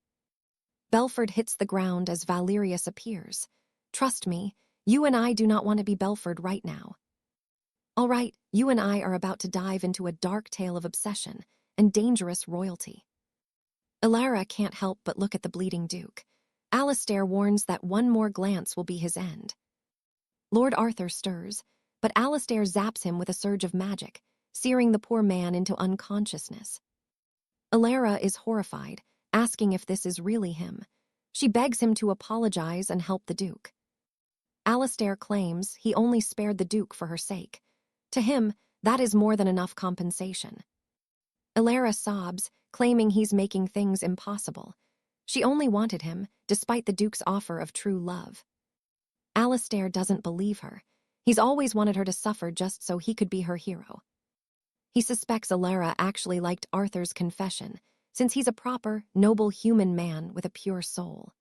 Belford hits the ground as Valerius appears. Trust me, you and I do not want to be Belford right now. All right, you and I are about to dive into a dark tale of obsession and dangerous royalty. Elara can't help but look at the bleeding Duke. Alastair warns that one more glance will be his end. Lord Arthur stirs, but Alastair zaps him with a surge of magic, searing the poor man into unconsciousness. Elara is horrified, asking if this is really him. She begs him to apologize and help the Duke. Alastair claims he only spared the Duke for her sake. To him, that is more than enough compensation. Elara sobs, claiming he's making things impossible. She only wanted him, despite the Duke's offer of true love. Alastair doesn't believe her. He's always wanted her to suffer just so he could be her hero. He suspects Elara actually liked Arthur's confession, since he's a proper, noble human man with a pure soul.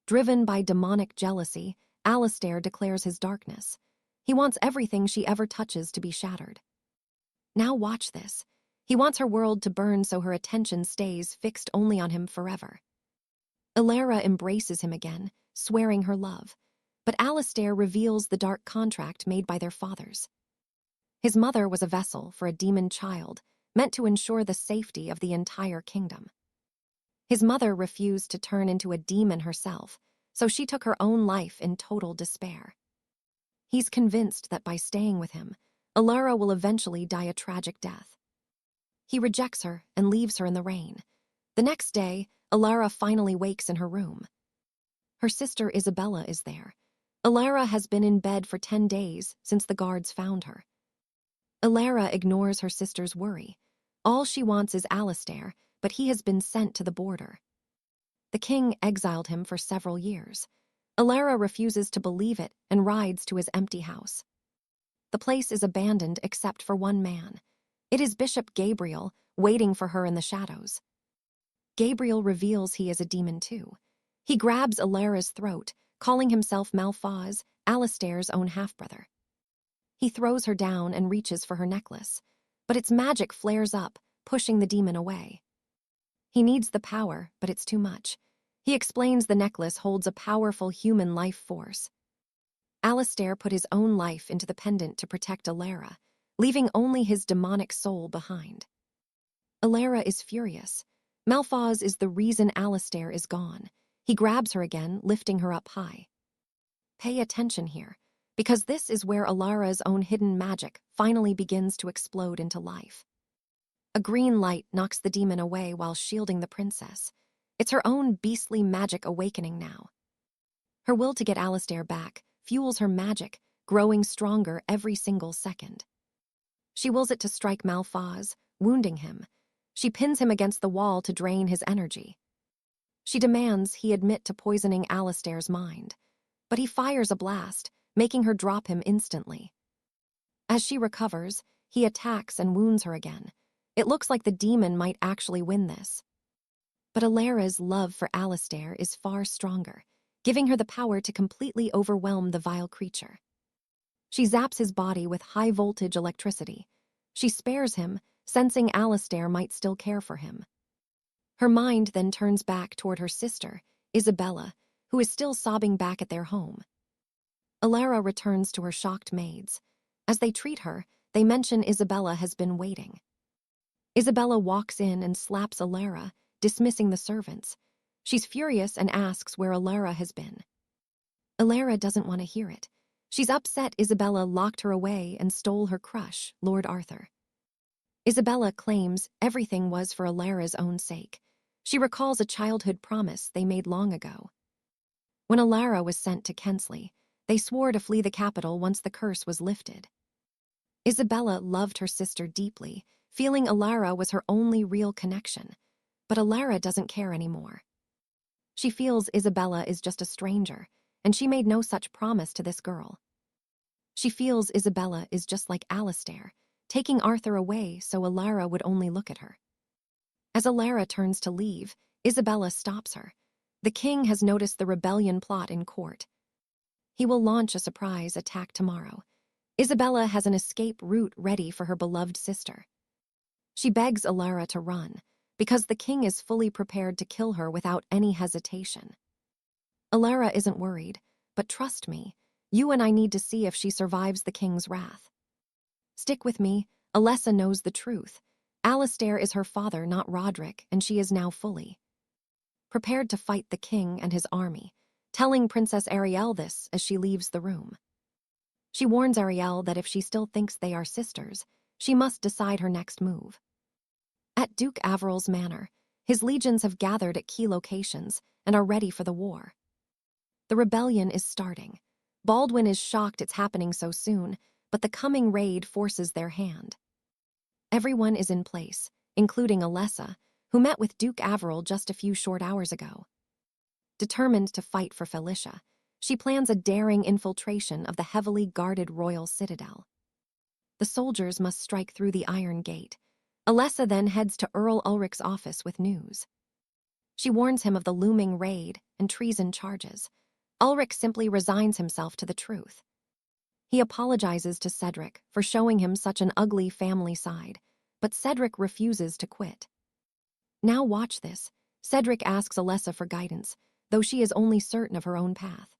Driven by demonic jealousy, Alastair declares his darkness. He wants everything she ever touches to be shattered. Now watch this. He wants her world to burn so her attention stays fixed only on him forever. Elara embraces him again, swearing her love, but Alastair reveals the dark contract made by their fathers. His mother was a vessel for a demon child, meant to ensure the safety of the entire kingdom. His mother refused to turn into a demon herself, so she took her own life in total despair. He's convinced that by staying with him, Elara will eventually die a tragic death. He rejects her and leaves her in the rain. The next day, Elara finally wakes in her room. Her sister Isabella is there. Elara has been in bed for 10 days since the guards found her. Elara ignores her sister's worry. All she wants is Alastair, but he has been sent to the border. The king exiled him for several years. Elara refuses to believe it and rides to his empty house. The place is abandoned except for one man. It is Bishop Gabriel, waiting for her in the shadows. Gabriel reveals he is a demon too. He grabs Elara's throat, calling himself 𝒆'𝒔, Alastair's own half-brother. He throws her down and reaches for her necklace, but its magic flares up, pushing the demon away. He needs the power, but it's too much. He explains the necklace holds a powerful human life force. Alastair put his own life into the pendant to protect Elara, leaving only his demonic soul behind. Elara is furious. 𝒆'𝒔 is the reason Alastair is gone. He grabs her again, lifting her up high. Pay attention here, because this is where Elara's own hidden magic finally begins to explode into life. A green light knocks the demon away while shielding the princess. It's her own beastly magic awakening now. Her will to get Alastair back fuels her magic, growing stronger every single second. She wills it to strike 𝒆'𝒔, wounding him. She pins him against the wall to drain his energy. She demands he admit to poisoning Alastair's mind, but he fires a blast, making her drop him instantly. As she recovers, he attacks and wounds her again. It looks like the demon might actually win this. But Elara's love for Alastair is far stronger, giving her the power to completely overwhelm the vile creature. She zaps his body with high-voltage electricity. She spares him, sensing Alastair might still care for him. Her mind then turns back toward her sister, Isabella, who is still sobbing back at their home. Elara returns to her shocked maids. As they treat her, they mention Isabella has been waiting. Isabella walks in and slaps Alara, dismissing the servants. She's furious and asks where Alara has been. Alara doesn't want to hear it. She's upset Isabella locked her away and stole her crush, Lord Arthur. Isabella claims everything was for Alara's own sake. She recalls a childhood promise they made long ago. When Alara was sent to Kensley, they swore to flee the capital once the curse was lifted. Isabella loved her sister deeply, feeling Alara was her only real connection. But Alara doesn't care anymore. She feels Isabella is just a stranger, and she made no such promise to this girl. She feels Isabella is just like Alistair, taking Arthur away so Alara would only look at her. As Alara turns to leave, Isabella stops her. The king has noticed the rebellion plot in court. He will launch a surprise attack tomorrow. Isabella has an escape route ready for her beloved sister. She begs Alara to run, because the king is fully prepared to kill her without any hesitation. Alara isn't worried, but trust me, you and I need to see if she survives the king's wrath. Stick with me, Alessa knows the truth. Alistair is her father, not Roderick, and she is now fully prepared to fight the king and his army, telling Princess Ariel this as she leaves the room. She warns Ariel that if she still thinks they are sisters, she must decide her next move. At Duke Averil's manor, his legions have gathered at key locations and are ready for the war. The rebellion is starting. Baldwin is shocked it's happening so soon, but the coming raid forces their hand. Everyone is in place, including Alessa, who met with Duke Averil just a few short hours ago. Determined to fight for Felicia, she plans a daring infiltration of the heavily guarded royal citadel. The soldiers must strike through the iron gate. Alessa then heads to Earl Ulrich's office with news. She warns him of the looming raid and treason charges. Ulrich simply resigns himself to the truth. He apologizes to Cedric for showing him such an ugly family side, but Cedric refuses to quit. Now watch this. Cedric asks Alessa for guidance, though she is only certain of her own path.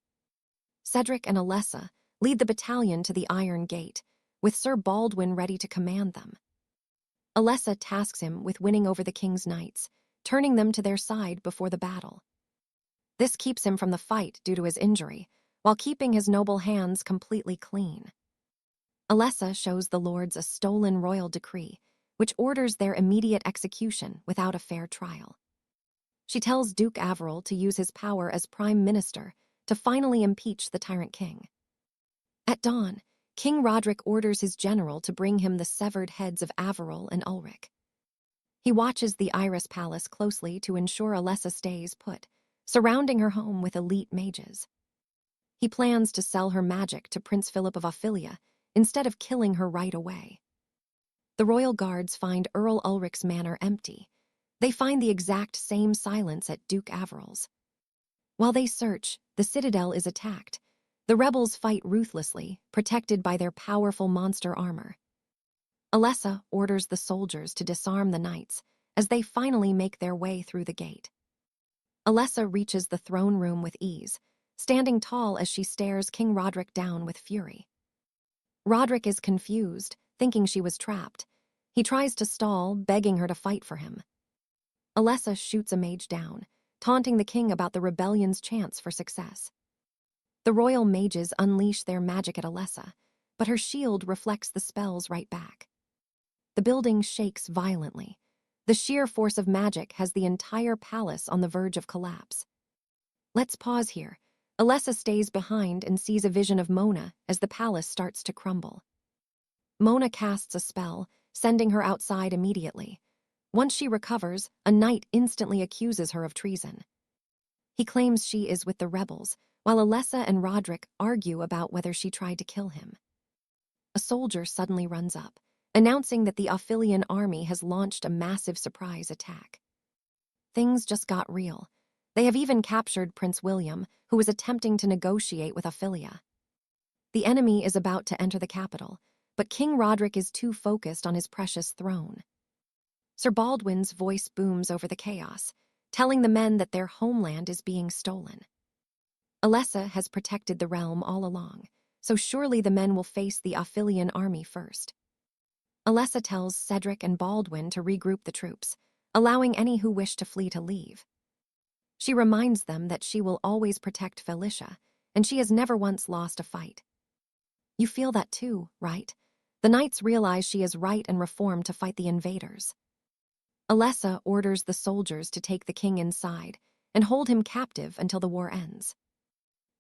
Cedric and Alessa lead the battalion to the Iron Gate, with Sir Baldwin ready to command them. Alessa tasks him with winning over the king's knights, turning them to their side before the battle. This keeps him from the fight due to his injury, while keeping his noble hands completely clean. Alessa shows the lords a stolen royal decree, which orders their immediate execution without a fair trial. She tells Duke Averil to use his power as prime minister to finally impeach the tyrant king. At dawn, King Roderick orders his general to bring him the severed heads of Averil and Ulrich. He watches the Iris Palace closely to ensure Alessa stays put, surrounding her home with elite mages. He plans to sell her magic to Prince Philip of Ophelia instead of killing her right away. The royal guards find Earl Ulrich's manor empty. They find the exact same silence at Duke Averil's. While they search, the citadel is attacked. The rebels fight ruthlessly, protected by their powerful monster armor. Alessa orders the soldiers to disarm the knights as they finally make their way through the gate. Alessa reaches the throne room with ease, standing tall as she stares King Roderick down with fury. Roderick is confused, thinking she was trapped. He tries to stall, begging her to fight for him. Alessa shoots a mage down, taunting the king about the rebellion's chance for success. The royal mages unleash their magic at Alessa, but her shield reflects the spells right back. The building shakes violently. The sheer force of magic has the entire palace on the verge of collapse. Let's pause here. Alessa stays behind and sees a vision of Mona as the palace starts to crumble. Mona casts a spell, sending her outside immediately. Once she recovers, a knight instantly accuses her of treason. He claims she is with the rebels, while Alessa and Roderick argue about whether she tried to kill him. A soldier suddenly runs up, announcing that the Ophelian army has launched a massive surprise attack. Things just got real. They have even captured Prince William, who was attempting to negotiate with Ophelia. The enemy is about to enter the capital, but King Roderick is too focused on his precious throne. Sir Baldwin's voice booms over the chaos, telling the men that their homeland is being stolen. Alessa has protected the realm all along. so surely the men will face the Ophelian army first. Alessa tells Cedric and Baldwin to regroup the troops, allowing any who wish to flee to leave. She reminds them that she will always protect Felicia, and she has never once lost a fight. You feel that too, right? The knights realize she is right and reformed to fight the invaders. Alessa orders the soldiers to take the king inside and hold him captive until the war ends.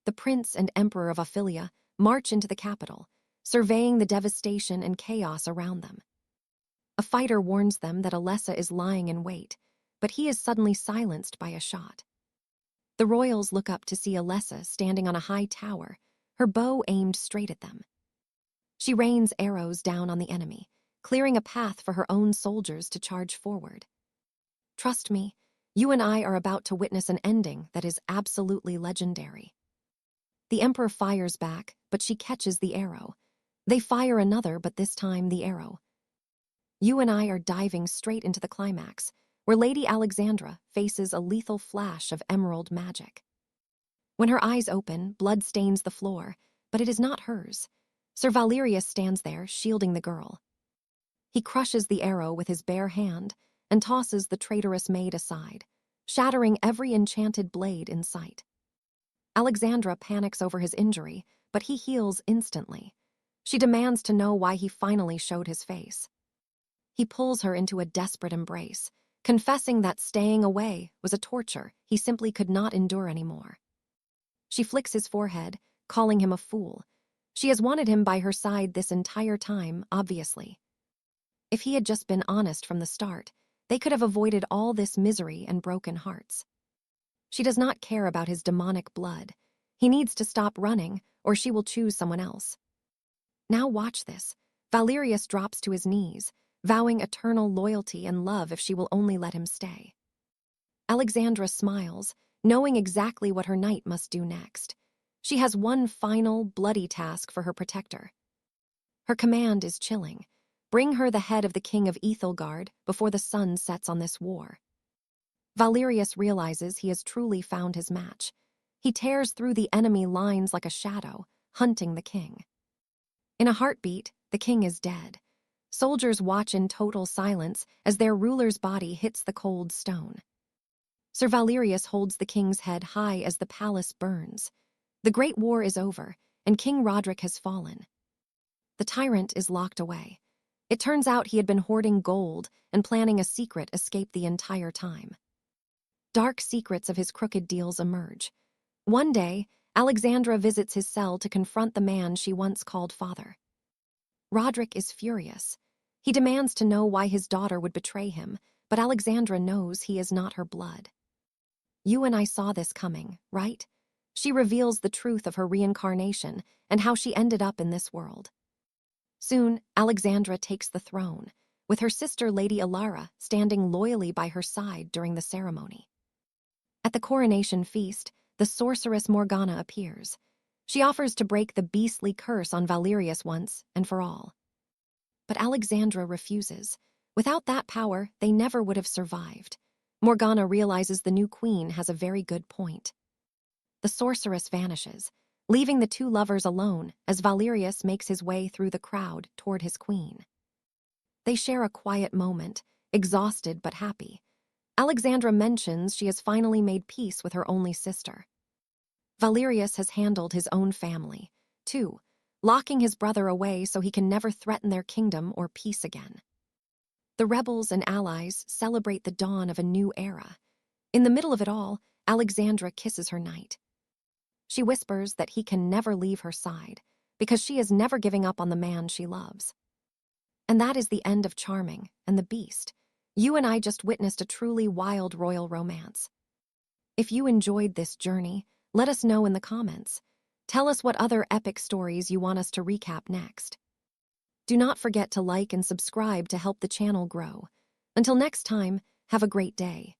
The prince and emperor of Ophelia march into the capital, surveying the devastation and chaos around them. A fighter warns them that Alessa is lying in wait, but he is suddenly silenced by a shot. The royals look up to see Alessa standing on a high tower, her bow aimed straight at them. She rains arrows down on the enemy, clearing a path for her own soldiers to charge forward. Trust me, you and I are about to witness an ending that is absolutely legendary. The emperor fires back, but she catches the arrow. They fire another, but this time the arrow. You and I are diving straight into the climax, where Lady Alexandra faces a lethal flash of emerald magic. When her eyes open, blood stains the floor, but it is not hers. Sir Valerius stands there, shielding the girl. He crushes the arrow with his bare hand and tosses the traitorous maid aside, shattering every enchanted blade in sight. Alexandra panics over his injury, but he heals instantly. She demands to know why he finally showed his face. He pulls her into a desperate embrace, confessing that staying away was a torture he simply could not endure anymore. She flicks his forehead, calling him a fool. She has wanted him by her side this entire time, obviously. If he had just been honest from the start, they could have avoided all this misery and broken hearts. She does not care about his demonic blood. He needs to stop running, or she will choose someone else. Now watch this. Valerius drops to his knees, vowing eternal loyalty and love if she will only let him stay. Alexandra smiles, knowing exactly what her knight must do next. She has one final, bloody task for her protector. Her command is chilling. Bring her the head of the king of 𝒆'𝒔 before the sun sets on this war. Valerius realizes he has truly found his match. He tears through the enemy lines like a shadow, hunting the king. In a heartbeat, the king is dead. Soldiers watch in total silence as their ruler's body hits the cold stone. Sir Valerius holds the king's head high as the palace burns. The Great War is over, and King Roderick has fallen. The tyrant is locked away. It turns out he had been hoarding gold and planning a secret escape the entire time. Dark secrets of his crooked deals emerge. One day, Alexandra visits his cell to confront the man she once called father. Roderick is furious. He demands to know why his daughter would betray him, but Alexandra knows he is not her blood. You and I saw this coming, right? She reveals the truth of her reincarnation and how she ended up in this world. Soon, Alexandra takes the throne, with her sister Lady Alara standing loyally by her side during the ceremony. At the coronation feast, the sorceress Morgana appears. She offers to break the beastly curse on Valerius once and for all. But Alexandra refuses. Without that power, they never would have survived. Morgana realizes the new queen has a very good point. The sorceress vanishes, leaving the two lovers alone as Valerius makes his way through the crowd toward his queen. They share a quiet moment, exhausted but happy. Alexandra mentions she has finally made peace with her only sister. Valerius has handled his own family, too, locking his brother away so he can never threaten their kingdom or peace again. The rebels and allies celebrate the dawn of a new era. In the middle of it all, Alexandra kisses her knight. She whispers that he can never leave her side, because she is never giving up on the man she loves. And that is the end of Charming and the Beast. You and I just witnessed a truly wild royal romance. If you enjoyed this journey, let us know in the comments. Tell us what other epic stories you want us to recap next. Do not forget to like and subscribe to help the channel grow. Until next time, have a great day.